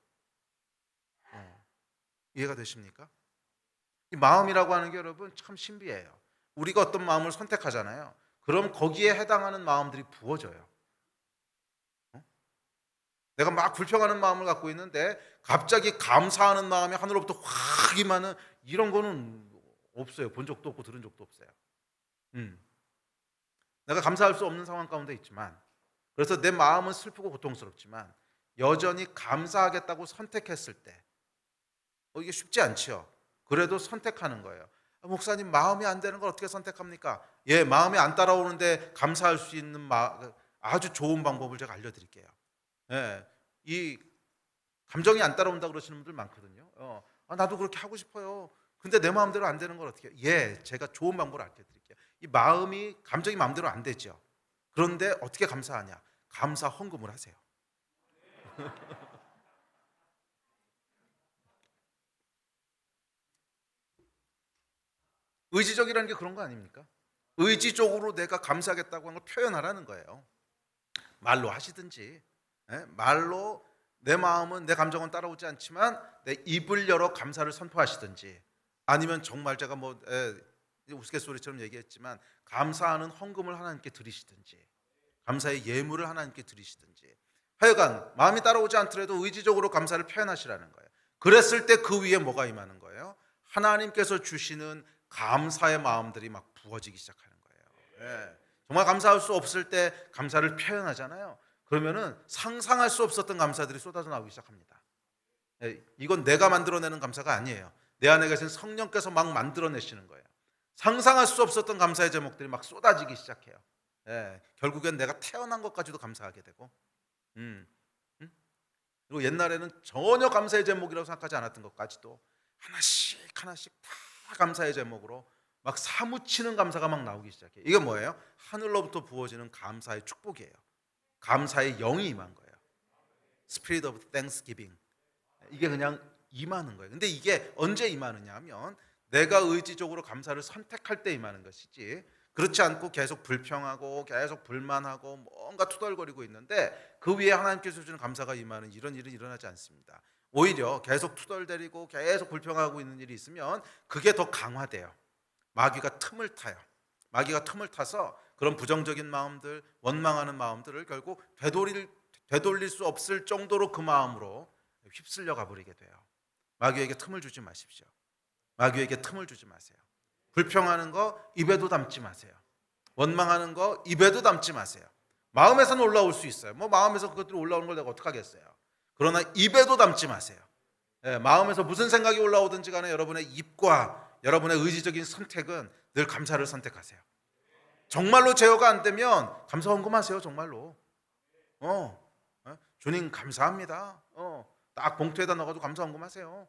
S1: 이해가 되십니까? 이 마음이라고 하는 게 여러분 참 신비해요. 우리가 어떤 마음을 선택하잖아요. 그럼 거기에 해당하는 마음들이 부어져요. 내가 막 불평하는 마음을 갖고 있는데 갑자기 감사하는 마음이 하늘로부터 확 임하는 이런 거는 없어요. 본 적도 없고 들은 적도 없어요. 내가 감사할 수 없는 상황 가운데 있지만 그래서 내 마음은 슬프고 고통스럽지만 여전히 감사하겠다고 선택했을 때 이게 쉽지 않죠. 그래도 선택하는 거예요. 목사님 마음이 안 되는 걸 어떻게 선택합니까? 예, 마음이 안 따라오는데 감사할 수 있는 아주 좋은 방법을 제가 알려드릴게요. 예, 이 감정이 안 따라온다 그러시는 분들 많거든요. 나도 그렇게 하고 싶어요. 근데 내 마음대로 안 되는 걸 어떻게 해요? 예, 제가 좋은 방법을 알려드릴게요. 이 감정이 마음대로 안 되죠. 그런데 어떻게 감사하냐? 감사 헌금을 하세요. 의지적이라는 게 그런 거 아닙니까? 의지적으로 내가 감사하겠다고 하는 걸 표현하라는 거예요. 말로 하시든지, 말로 내 마음은 내 감정은 따라오지 않지만 내 입을 열어 감사를 선포하시든지, 아니면 정말 제가 우스갯소리처럼 얘기했지만 감사하는 헌금을 하나님께 드리시든지, 감사의 예물을 하나님께 드리시든지, 하여간 마음이 따라오지 않더라도 의지적으로 감사를 표현하시라는 거예요. 그랬을 때 그 위에 뭐가 임하는 거예요? 하나님께서 주시는 감사의 마음들이 막 부어지기 시작하는 거예요. 예. 정말 감사할 수 없을 때 감사를 표현하잖아요. 그러면은 상상할 수 없었던 감사들이 쏟아져 나오기 시작합니다. 예. 이건 내가 만들어내는 감사가 아니에요. 내 안에 계신 성령께서 막 만들어내시는 거예요. 상상할 수 없었던 감사의 제목들이 막 쏟아지기 시작해요. 예. 결국엔 내가 태어난 것까지도 감사하게 되고, 그리고 옛날에는 전혀 감사의 제목이라고 생각하지 않았던 것까지도 하나씩 하나씩 다 감사의 제목으로 막 사무치는 감사가 막 나오기 시작해요. 이게 뭐예요? 하늘로부터 부어지는 감사의 축복이에요. 감사의 영이 임한 거예요. Spirit of Thanksgiving. 이게 그냥 임하는 거예요. 근데 이게 언제 임하느냐 하면 내가 의지적으로 감사를 선택할 때 임하는 것이지, 그렇지 않고 계속 불평하고 계속 불만하고 뭔가 투덜거리고 있는데 그 위에 하나님께서 주는 감사가 임하는 이런 일은 일어나지 않습니다. 오히려 계속 투덜대리고 계속 불평하고 있는 일이 있으면 그게 더 강화돼요. 마귀가 틈을 타요. 마귀가 틈을 타서 그런 부정적인 마음들, 원망하는 마음들을 결국 되돌릴 수 없을 정도로 그 마음으로 휩쓸려 가버리게 돼요. 마귀에게 틈을 주지 마십시오. 마귀에게 틈을 주지 마세요. 불평하는 거 입에도 담지 마세요. 원망하는 거 입에도 담지 마세요. 마음에서는 올라올 수 있어요. 마음에서 그것들이 올라오는 걸 내가 어떡하겠어요. 그러나 입에도 담지 마세요. 마음에서 무슨 생각이 올라오든지 간에 여러분의 입과 여러분의 의지적인 선택은 늘 감사를 선택하세요. 정말로 제어가 안 되면 감사 헌금하세요. 정말로. 주님 감사합니다. 딱 봉투에다 넣어가지고 감사 헌금하세요.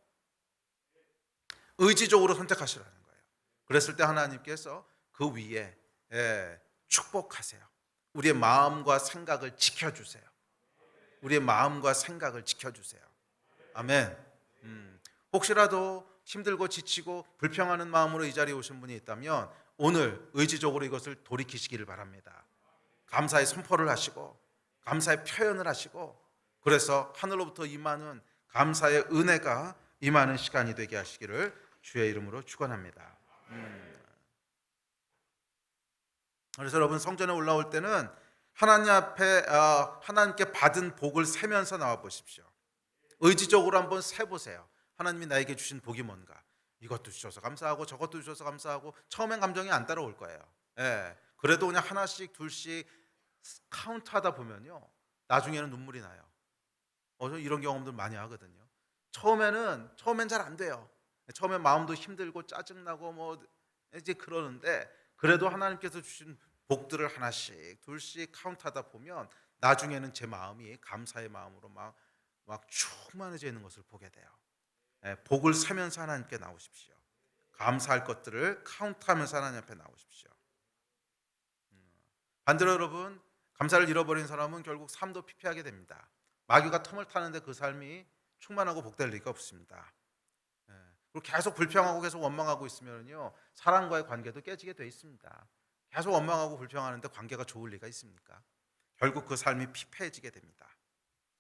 S1: 의지적으로 선택하시라는 거예요. 그랬을 때 하나님께서 그 위에 축복하세요. 우리의 마음과 생각을 지켜주세요. 우리의 마음과 생각을 지켜주세요. 아멘. 혹시라도 힘들고 지치고 불평하는 마음으로 이 자리에 오신 분이 있다면 오늘 의지적으로 이것을 돌이키시기를 바랍니다. 감사의 선포를 하시고 감사의 표현을 하시고 그래서 하늘로부터 임하는 감사의 은혜가 임하는 시간이 되게 하시기를 주의 이름으로 축원합니다. 그래서 여러분 성전에 올라올 때는 하나님 앞에 하나님께 받은 복을 세면서 나와 보십시오. 의지적으로 한번 세보세요. 하나님이 나에게 주신 복이 뭔가. 이것도 주셔서 감사하고 저것도 주셔서 감사하고 처음엔 감정이 안 따라올 거예요. 그래도 그냥 하나씩 둘씩 카운트하다 보면요 나중에는 눈물이 나요. 저 이런 경험들 많이 하거든요. 처음엔 잘 안 돼요. 처음엔 마음도 힘들고 짜증나고 뭐 이제 그러는데 그래도 하나님께서 주신 복들을 하나씩 둘씩 카운트하다 보면 나중에는 제 마음이 감사의 마음으로 막 충만해져 있는 것을 보게 돼요. 복을 세면서 하나님께 나오십시오. 감사할 것들을 카운트하면서 하나님 앞에 나오십시오. 반대로 여러분 감사를 잃어버린 사람은 결국 삶도 피폐하게 됩니다. 마귀가 틈을 타는데 그 삶이 충만하고 복될 리가 없습니다. 그리고 계속 불평하고 계속 원망하고 있으면요 사람과의 관계도 깨지게 돼 있습니다. 계속 원망하고 불평하는데 관계가 좋을 리가 있습니까? 결국 그 삶이 피폐해지게 됩니다.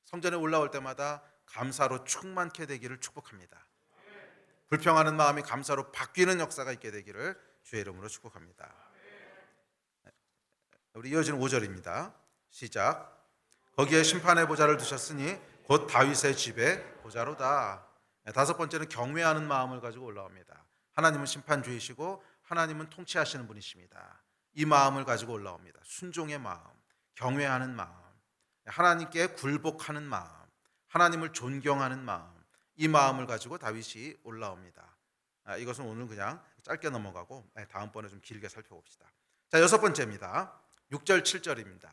S1: 성전에 올라올 때마다 감사로 충만케 되기를 축복합니다. 불평하는 마음이 감사로 바뀌는 역사가 있게 되기를 주의 이름으로 축복합니다. 우리 이어지는 5절입니다. 시작. 거기에 심판의 보좌를 두셨으니 곧 다윗의 집의 보좌로다. 다섯 번째는 경외하는 마음을 가지고 올라옵니다. 하나님은 심판주이시고 하나님은 통치하시는 분이십니다. 이 마음을 가지고 올라옵니다. 순종의 마음, 경외하는 마음, 하나님께 굴복하는 마음, 하나님을 존경하는 마음, 이 마음을 가지고 다윗이 올라옵니다. 이것은 오늘 그냥 짧게 넘어가고 다음번에 좀 길게 살펴봅시다. 자, 여섯 번째입니다. 6절 7절입니다.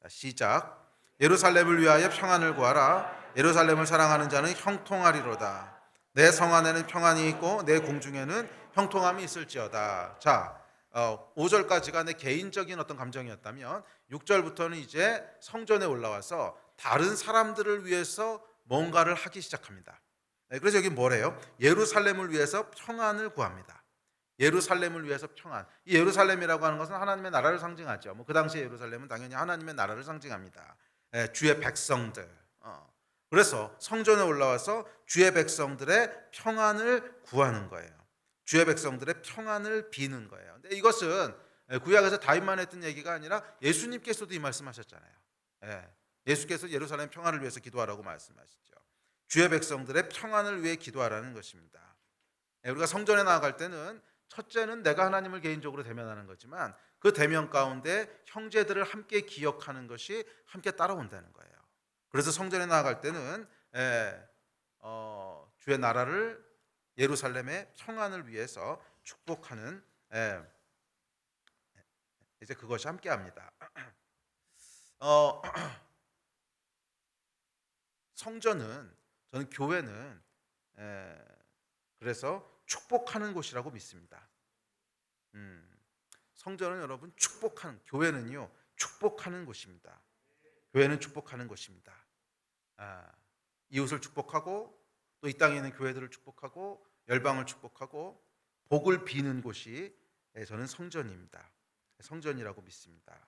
S1: 시작. 예루살렘을 위하여 평안을 구하라. 예루살렘을 사랑하는 자는 형통하리로다. 내 성 안에는 평안이 있고 내 궁중에는 형통함이 있을지어다. 자, 5절까지가 내 개인적인 어떤 감정이었다면 6절부터는 이제 성전에 올라와서 다른 사람들을 위해서 뭔가를 하기 시작합니다. 그래서 여기 뭐래요? 예루살렘을 위해서 평안을 구합니다. 예루살렘을 위해서 평안. 이 예루살렘이라고 하는 것은 하나님의 나라를 상징하죠. 그 당시에 예루살렘은 당연히 하나님의 나라를 상징합니다. 주의 백성들. 그래서 성전에 올라와서 주의 백성들의 평안을 구하는 거예요. 주의 백성들의 평안을 비는 거예요. 근데 이것은 구약에서 다윗만 했던 얘기가 아니라 예수님께서도 이 말씀하셨잖아요. 예수께서 예루살렘 평안을 위해서 기도하라고 말씀하시죠. 주의 백성들의 평안을 위해 기도하라는 것입니다. 우리가 성전에 나아갈 때는 첫째는 내가 하나님을 개인적으로 대면하는 거지만 그 대면 가운데 형제들을 함께 기억하는 것이 함께 따라온다는 거예요. 그래서 성전에 나아갈 때는 주의 나라를 예루살렘의 평안을 위해서 축복하는 이제 그것이 함께합니다. 성전은 저는 교회는 그래서 축복하는 곳이라고 믿습니다. 성전은 여러분 축복하는, 교회는요 축복하는 곳입니다. 교회는 축복하는 곳입니다. 이웃을 축복하고 또 이 땅에 있는 교회들을 축복하고 열방을 축복하고 복을 비는 곳이 저는 성전입니다. 성전이라고 믿습니다.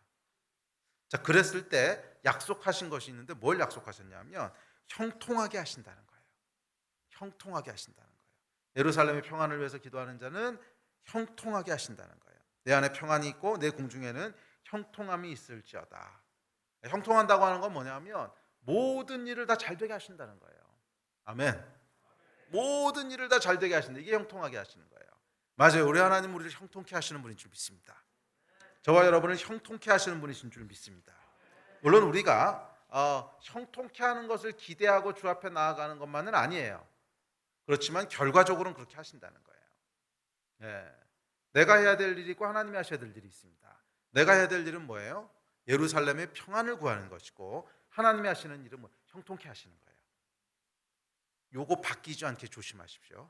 S1: 자, 그랬을 때 약속하신 것이 있는데 뭘 약속하셨냐면 형통하게 하신다는 거예요. 형통하게 하신다는 거예요. 예루살렘의 평안을 위해서 기도하는 자는 형통하게 하신다는 거예요. 내 안에 평안이 있고 내 궁중에는 형통함이 있을지어다. 형통한다고 하는 건 뭐냐면 모든 일을 다 잘되게 하신다는 거예요. 아멘. 모든 일을 다 잘되게 하신다. 이게 형통하게 하시는 거예요. 맞아요. 우리 하나님 우리를 형통케 하시는 분인 줄 믿습니다. 저와 여러분을 형통케 하시는 분이신 줄 믿습니다. 물론 우리가 형통케 하는 것을 기대하고 주 앞에 나아가는 것만은 아니에요. 그렇지만 결과적으로는 그렇게 하신다는 거예요. 내가 해야 될 일이 있고 하나님이 하셔야 될 일이 있습니다. 내가 해야 될 일은 뭐예요? 예루살렘의 평안을 구하는 것이고 하나님이 하시는 일은 형통케 하시는 거예요. 요거 바뀌지 않게 조심하십시오.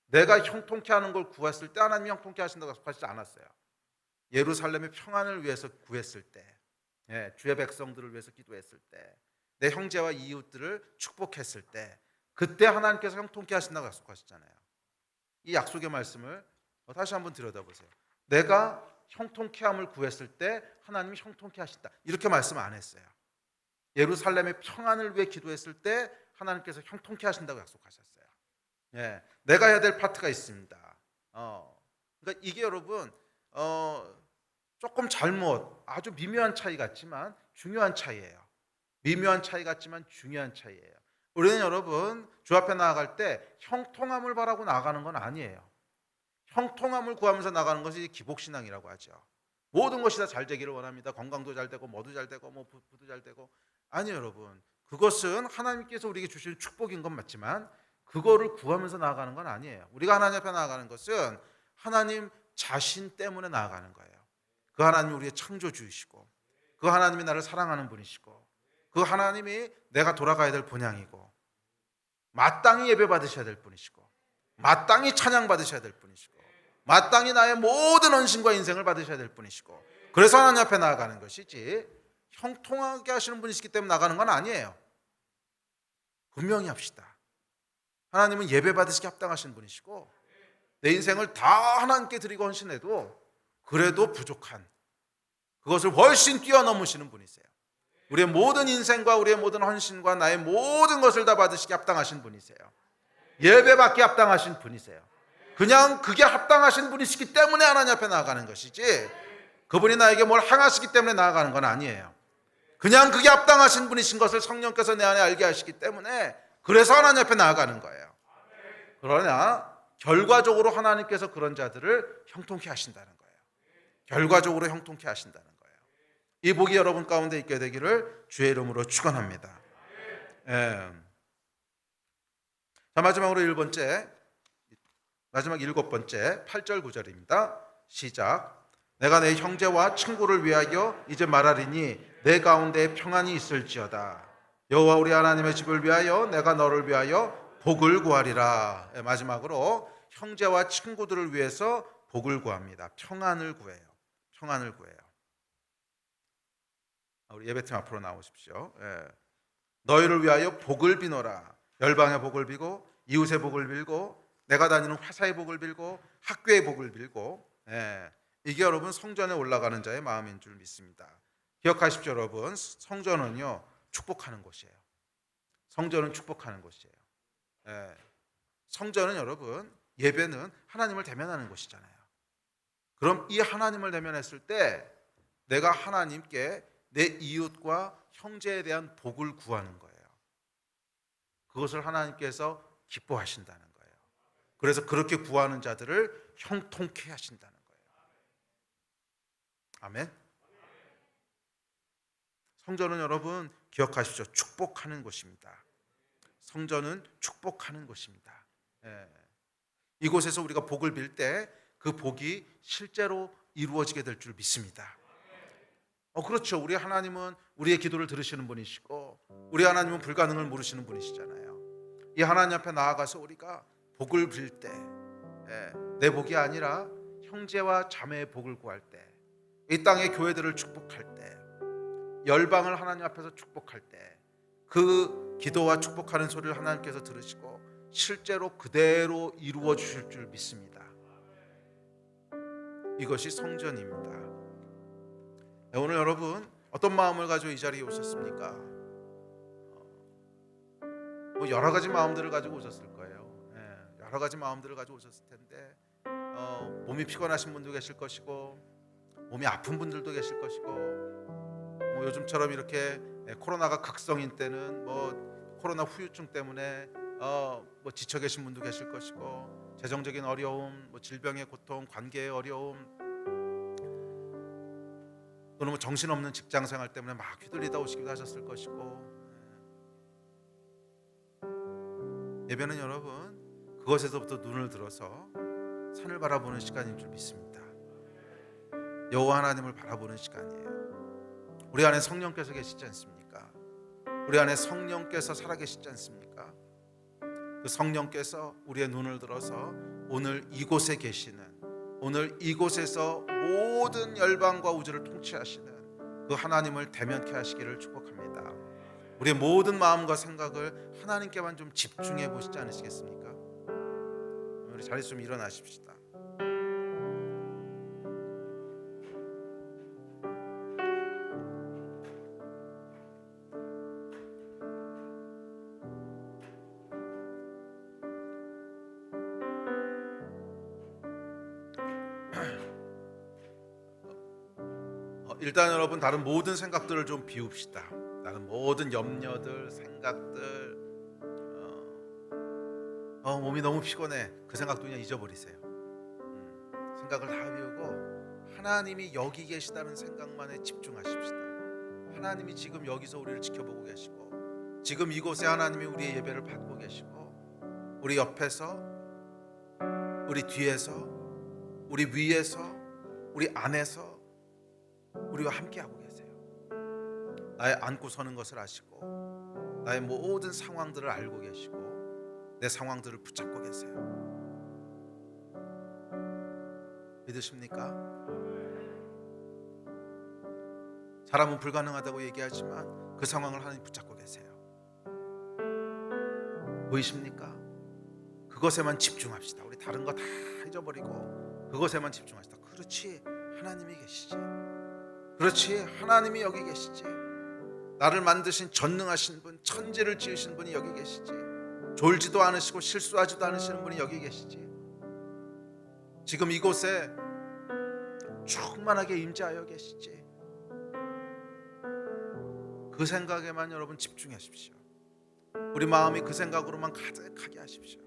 S1: 내가 형통케 하는 걸 구했을 때 하나님이 형통케 하신다고 하시지 않았어요. 예루살렘의 평안을 위해서 구했을 때, 주의 백성들을 위해서 기도했을 때, 내 형제와 이웃들을 축복했을 때, 그때 하나님께서 형통케 하신다고 약속하셨잖아요. 이 약속의 말씀을 다시 한번 들여다보세요. 내가 형통케 함을 구했을 때 하나님이 형통케 하신다, 이렇게 말씀 안 했어요. 예루살렘의 평안을 위해 기도했을 때 하나님께서 형통케 하신다고 약속하셨어요. 내가 해야 될 파트가 있습니다. 그러니까 이게 여러분 조금 아주 미묘한 차이 같지만 중요한 차이예요. 미묘한 차이 같지만 중요한 차이예요. 우리는 여러분 주 앞에 나아갈 때 형통함을 바라고 나아가는 건 아니에요. 형통함을 구하면서 나가는 것이 기복신앙이라고 하죠. 모든 것이 다 잘 되기를 원합니다. 건강도 잘 되고 뭐도 잘 되고 부도 잘 되고. 아니요 여러분, 그것은 하나님께서 우리에게 주시는 축복인 건 맞지만 그거를 구하면서 나아가는 건 아니에요. 우리가 하나님 앞에 나아가는 것은 하나님 자신 때문에 나아가는 거예요. 그 하나님이 우리의 창조주이시고, 그 하나님이 나를 사랑하는 분이시고, 그 하나님이 내가 돌아가야 될 본향이고, 마땅히 예배 받으셔야 될 분이시고, 마땅히 찬양 받으셔야 될 분이시고, 마땅히 나의 모든 헌신과 인생을 받으셔야 될 분이시고, 그래서 하나님 앞에 나아가는 것이지 형통하게 하시는 분이시기 때문에 나가는 건 아니에요. 분명히 합시다. 하나님은 예배 받으시기 합당하신 분이시고, 내 인생을 다 하나님께 드리고 헌신해도 그래도 부족한, 그것을 훨씬 뛰어넘으시는 분이세요. 우리의 모든 인생과 우리의 모든 헌신과 나의 모든 것을 다 받으시기 합당하신 분이세요. 예배받기 합당하신 분이세요. 그냥 그게 합당하신 분이시기 때문에 하나님 앞에 나아가는 것이지, 그분이 나에게 뭘 행하시기 때문에 나아가는 건 아니에요. 그냥 그게 합당하신 분이신 것을 성령께서 내 안에 알게 하시기 때문에 그래서 하나님 앞에 나아가는 거예요. 그러나 결과적으로 하나님께서 그런 자들을 형통케 하신다는 거예요. 결과적으로 형통케 하신다는 거예요. 이 복이 여러분 가운데 있게 되기를 주의 이름으로 축원합니다. 자, 마지막으로 마지막 7번째 8절 9절입니다. 시작. 내가 내 형제와 친구를 위하여 이제 말하리니 내 가운데 평안이 있을지어다. 여호와 우리 하나님의 집을 위하여 내가 너를 위하여 복을 구하리라. 마지막으로 형제와 친구들을 위해서 복을 구합니다. 평안을 구해요. 평안을 구해요. 우리 예배팀 앞으로 나오십시오. 너희를 위하여 복을 비노라. 열방의 복을 빌고 이웃의 복을 빌고 내가 다니는 회사의 복을 빌고 학교의 복을 빌고. 이게 여러분 성전에 올라가는 자의 마음인 줄 믿습니다. 기억하십시오 여러분, 성전은요 축복하는 곳이에요. 성전은 축복하는 곳이에요. 성전은 여러분, 예배는 하나님을 대면하는 곳이잖아요. 그럼 이 하나님을 대면했을 때 내가 하나님께 내 이웃과 형제에 대한 복을 구하는 거예요. 그것을 하나님께서 기뻐하신다는 거예요. 그래서 그렇게 구하는 자들을 형통케 하신다는 거예요. 아멘. 성전은 여러분 기억하십시오. 축복하는 곳입니다. 성전은 축복하는 곳입니다. 이곳에서 우리가 복을 빌 때 그 복이 실제로 이루어지게 될 줄 믿습니다. 그렇죠. 우리 하나님은 우리의 기도를 들으시는 분이시고 우리 하나님은 불가능을 모르시는 분이시잖아요. 이 하나님 앞에 나아가서 우리가 복을 빌 때, 내 복이 아니라 형제와 자매의 복을 구할 때, 이 땅의 교회들을 축복할 때, 열방을 하나님 앞에서 축복할 때, 그 기도와 축복하는 소리를 하나님께서 들으시고 실제로 그대로 이루어 주실 줄 믿습니다. 이것이 성전입니다. 오늘 여러분 어떤 마음을 가지고 이 자리에 오셨습니까? 여러 가지 마음들을 가지고 오셨을 거예요. 여러 가지 마음들을 가지고 오셨을 텐데 몸이 피곤하신 분도 계실 것이고 몸이 아픈 분들도 계실 것이고 요즘처럼 이렇게 코로나가 극성인 때는 코로나 후유증 때문에 지쳐 계신 분도 계실 것이고 재정적인 어려움, 질병의 고통, 관계의 어려움, 또는 정신없는 직장생활 때문에 막 휘둘리다 오시기도 하셨을 것이고. 예배는 여러분 그것에서부터 눈을 들어서 산을 바라보는 시간인 줄 믿습니다. 여호와 하나님을 바라보는 시간이에요. 우리 안에 성령께서 계시지 않습니까? 우리 안에 성령께서 살아계시지 않습니까? 그 성령께서 우리의 눈을 들어서 오늘 이곳에 계시는, 오늘 이곳에서 모든 열방과 우주를 통치하시는 그 하나님을 대면케 하시기를 축복합니다. 우리의 모든 마음과 생각을 하나님께만 좀 집중해 보시지 않으시겠습니까? 우리 자리에서 좀 일어나십시다. 일단 여러분, 다른 모든 생각들을 좀 비웁시다. 다른 모든 염려들, 생각들, 몸이 너무 피곤해, 그 생각도 그냥 잊어버리세요. 생각을 다 비우고 하나님이 여기 계시다는 생각만에 집중하십시다. 하나님이 지금 여기서 우리를 지켜보고 계시고, 지금 이곳에 하나님이 우리의 예배를 받고 계시고, 우리 옆에서, 우리 뒤에서, 우리 위에서, 우리 안에서 우리와 함께하고 계세요. 나의 안고 서는 것을 아시고, 나의 모든 상황들을 알고 계시고, 내 상황들을 붙잡고 계세요. 믿으십니까? 사람은 불가능하다고 얘기하지만 그 상황을 하나님 붙잡고 계세요. 보이십니까? 그것에만 집중합시다. 우리 다른 거 다 잊어버리고 그것에만 집중합시다. 그렇지, 하나님이 계시지. 그렇지, 하나님이 여기 계시지. 나를 만드신 전능하신 분, 천지를 지으신 분이 여기 계시지. 졸지도 않으시고 실수하지도 않으시는 분이 여기 계시지. 지금 이곳에 충만하게 임재하여 계시지. 그 생각에만 여러분 집중하십시오. 우리 마음이 그 생각으로만 가득하게 하십시오.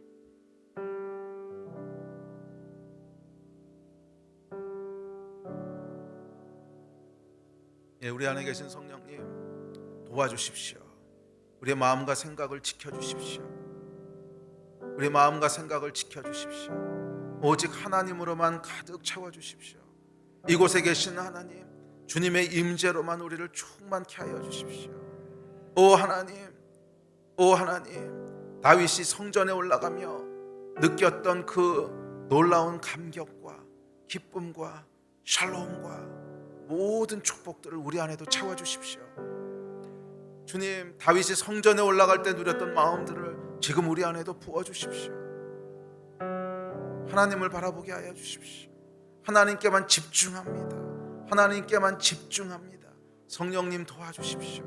S1: 우리 안에 계신 성령님, 도와주십시오. 우리의 마음과 생각을 지켜주십시오. 우리의 마음과 생각을 지켜주십시오. 오직 하나님으로만 가득 채워주십시오. 이곳에 계신 하나님, 주님의 임재로만 우리를 충만케 하여 주십시오. 오 하나님, 오 하나님, 다윗이 성전에 올라가며 느꼈던 그 놀라운 감격과 기쁨과 샬롬과 모든 축복들을 우리 안에도 채워주십시오. 주님, 다윗이 성전에 올라갈 때 누렸던 마음들을 지금 우리 안에도 부어주십시오. 하나님을 바라보게 하여 주십시오. 하나님께만 집중합니다. 하나님께만 집중합니다. 성령님 도와주십시오.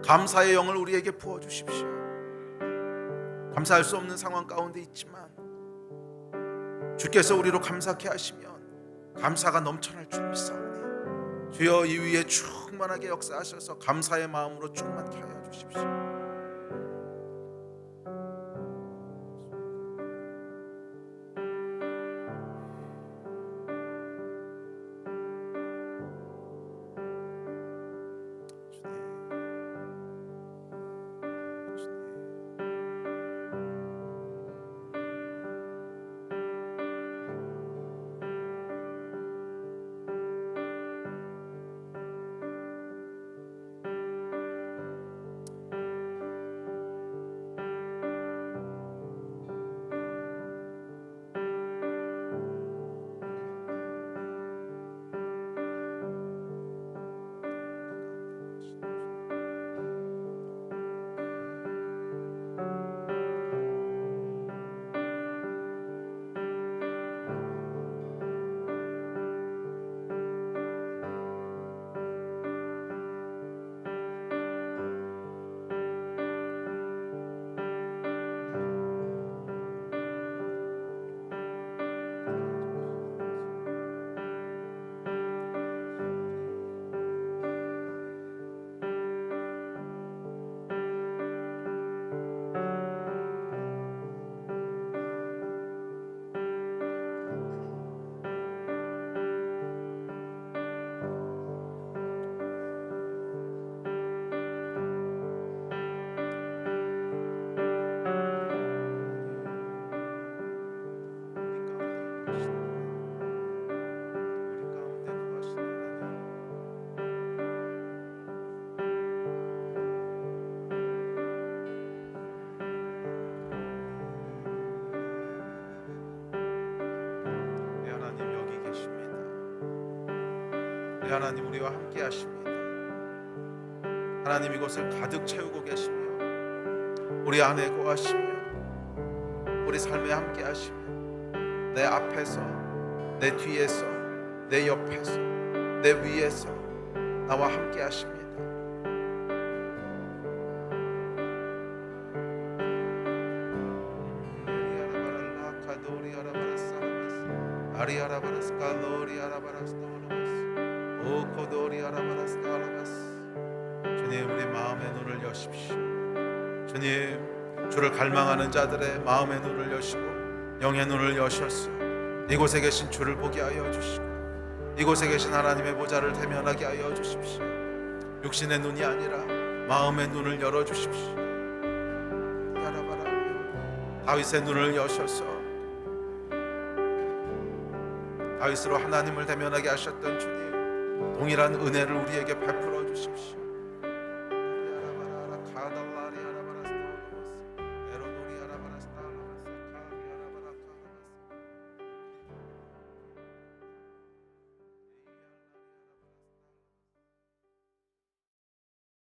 S1: 감사의 영을 우리에게 부어주십시오. 감사할 수 없는 상황 가운데 있지만 주께서 우리로 감사케 하시면 감사가 넘쳐날 줄 믿사오니 주여 이 위에 충만하게 역사하셔서 감사의 마음으로 충만케 하여 주십시오. 하나님 우리와 함께 하십니다. 하나님 이곳을 가득 채우고 계시며 우리 안에 거하시며 우리 삶에 함께 하시며 내 앞에서 내 뒤에서 내 옆에서 내 위에서 나와 함께 하십니다. 주님 우리 마음의 눈을 여십시오. 주님 주를 갈망하는 자들의 마음의 눈을 여시고 영의 눈을 여셔서 이곳에 계신 주를 보게 하여 주시고 이곳에 계신 하나님의 보좌를 대면하게 하여 주십시오. 육신의 눈이 아니라 마음의 눈을 열어 주십시오. 다윗의 눈을 여셔서 다윗으로 하나님을 대면하게 하셨던 주님 동일한 은혜를 우리에게 베풀어 주십시오.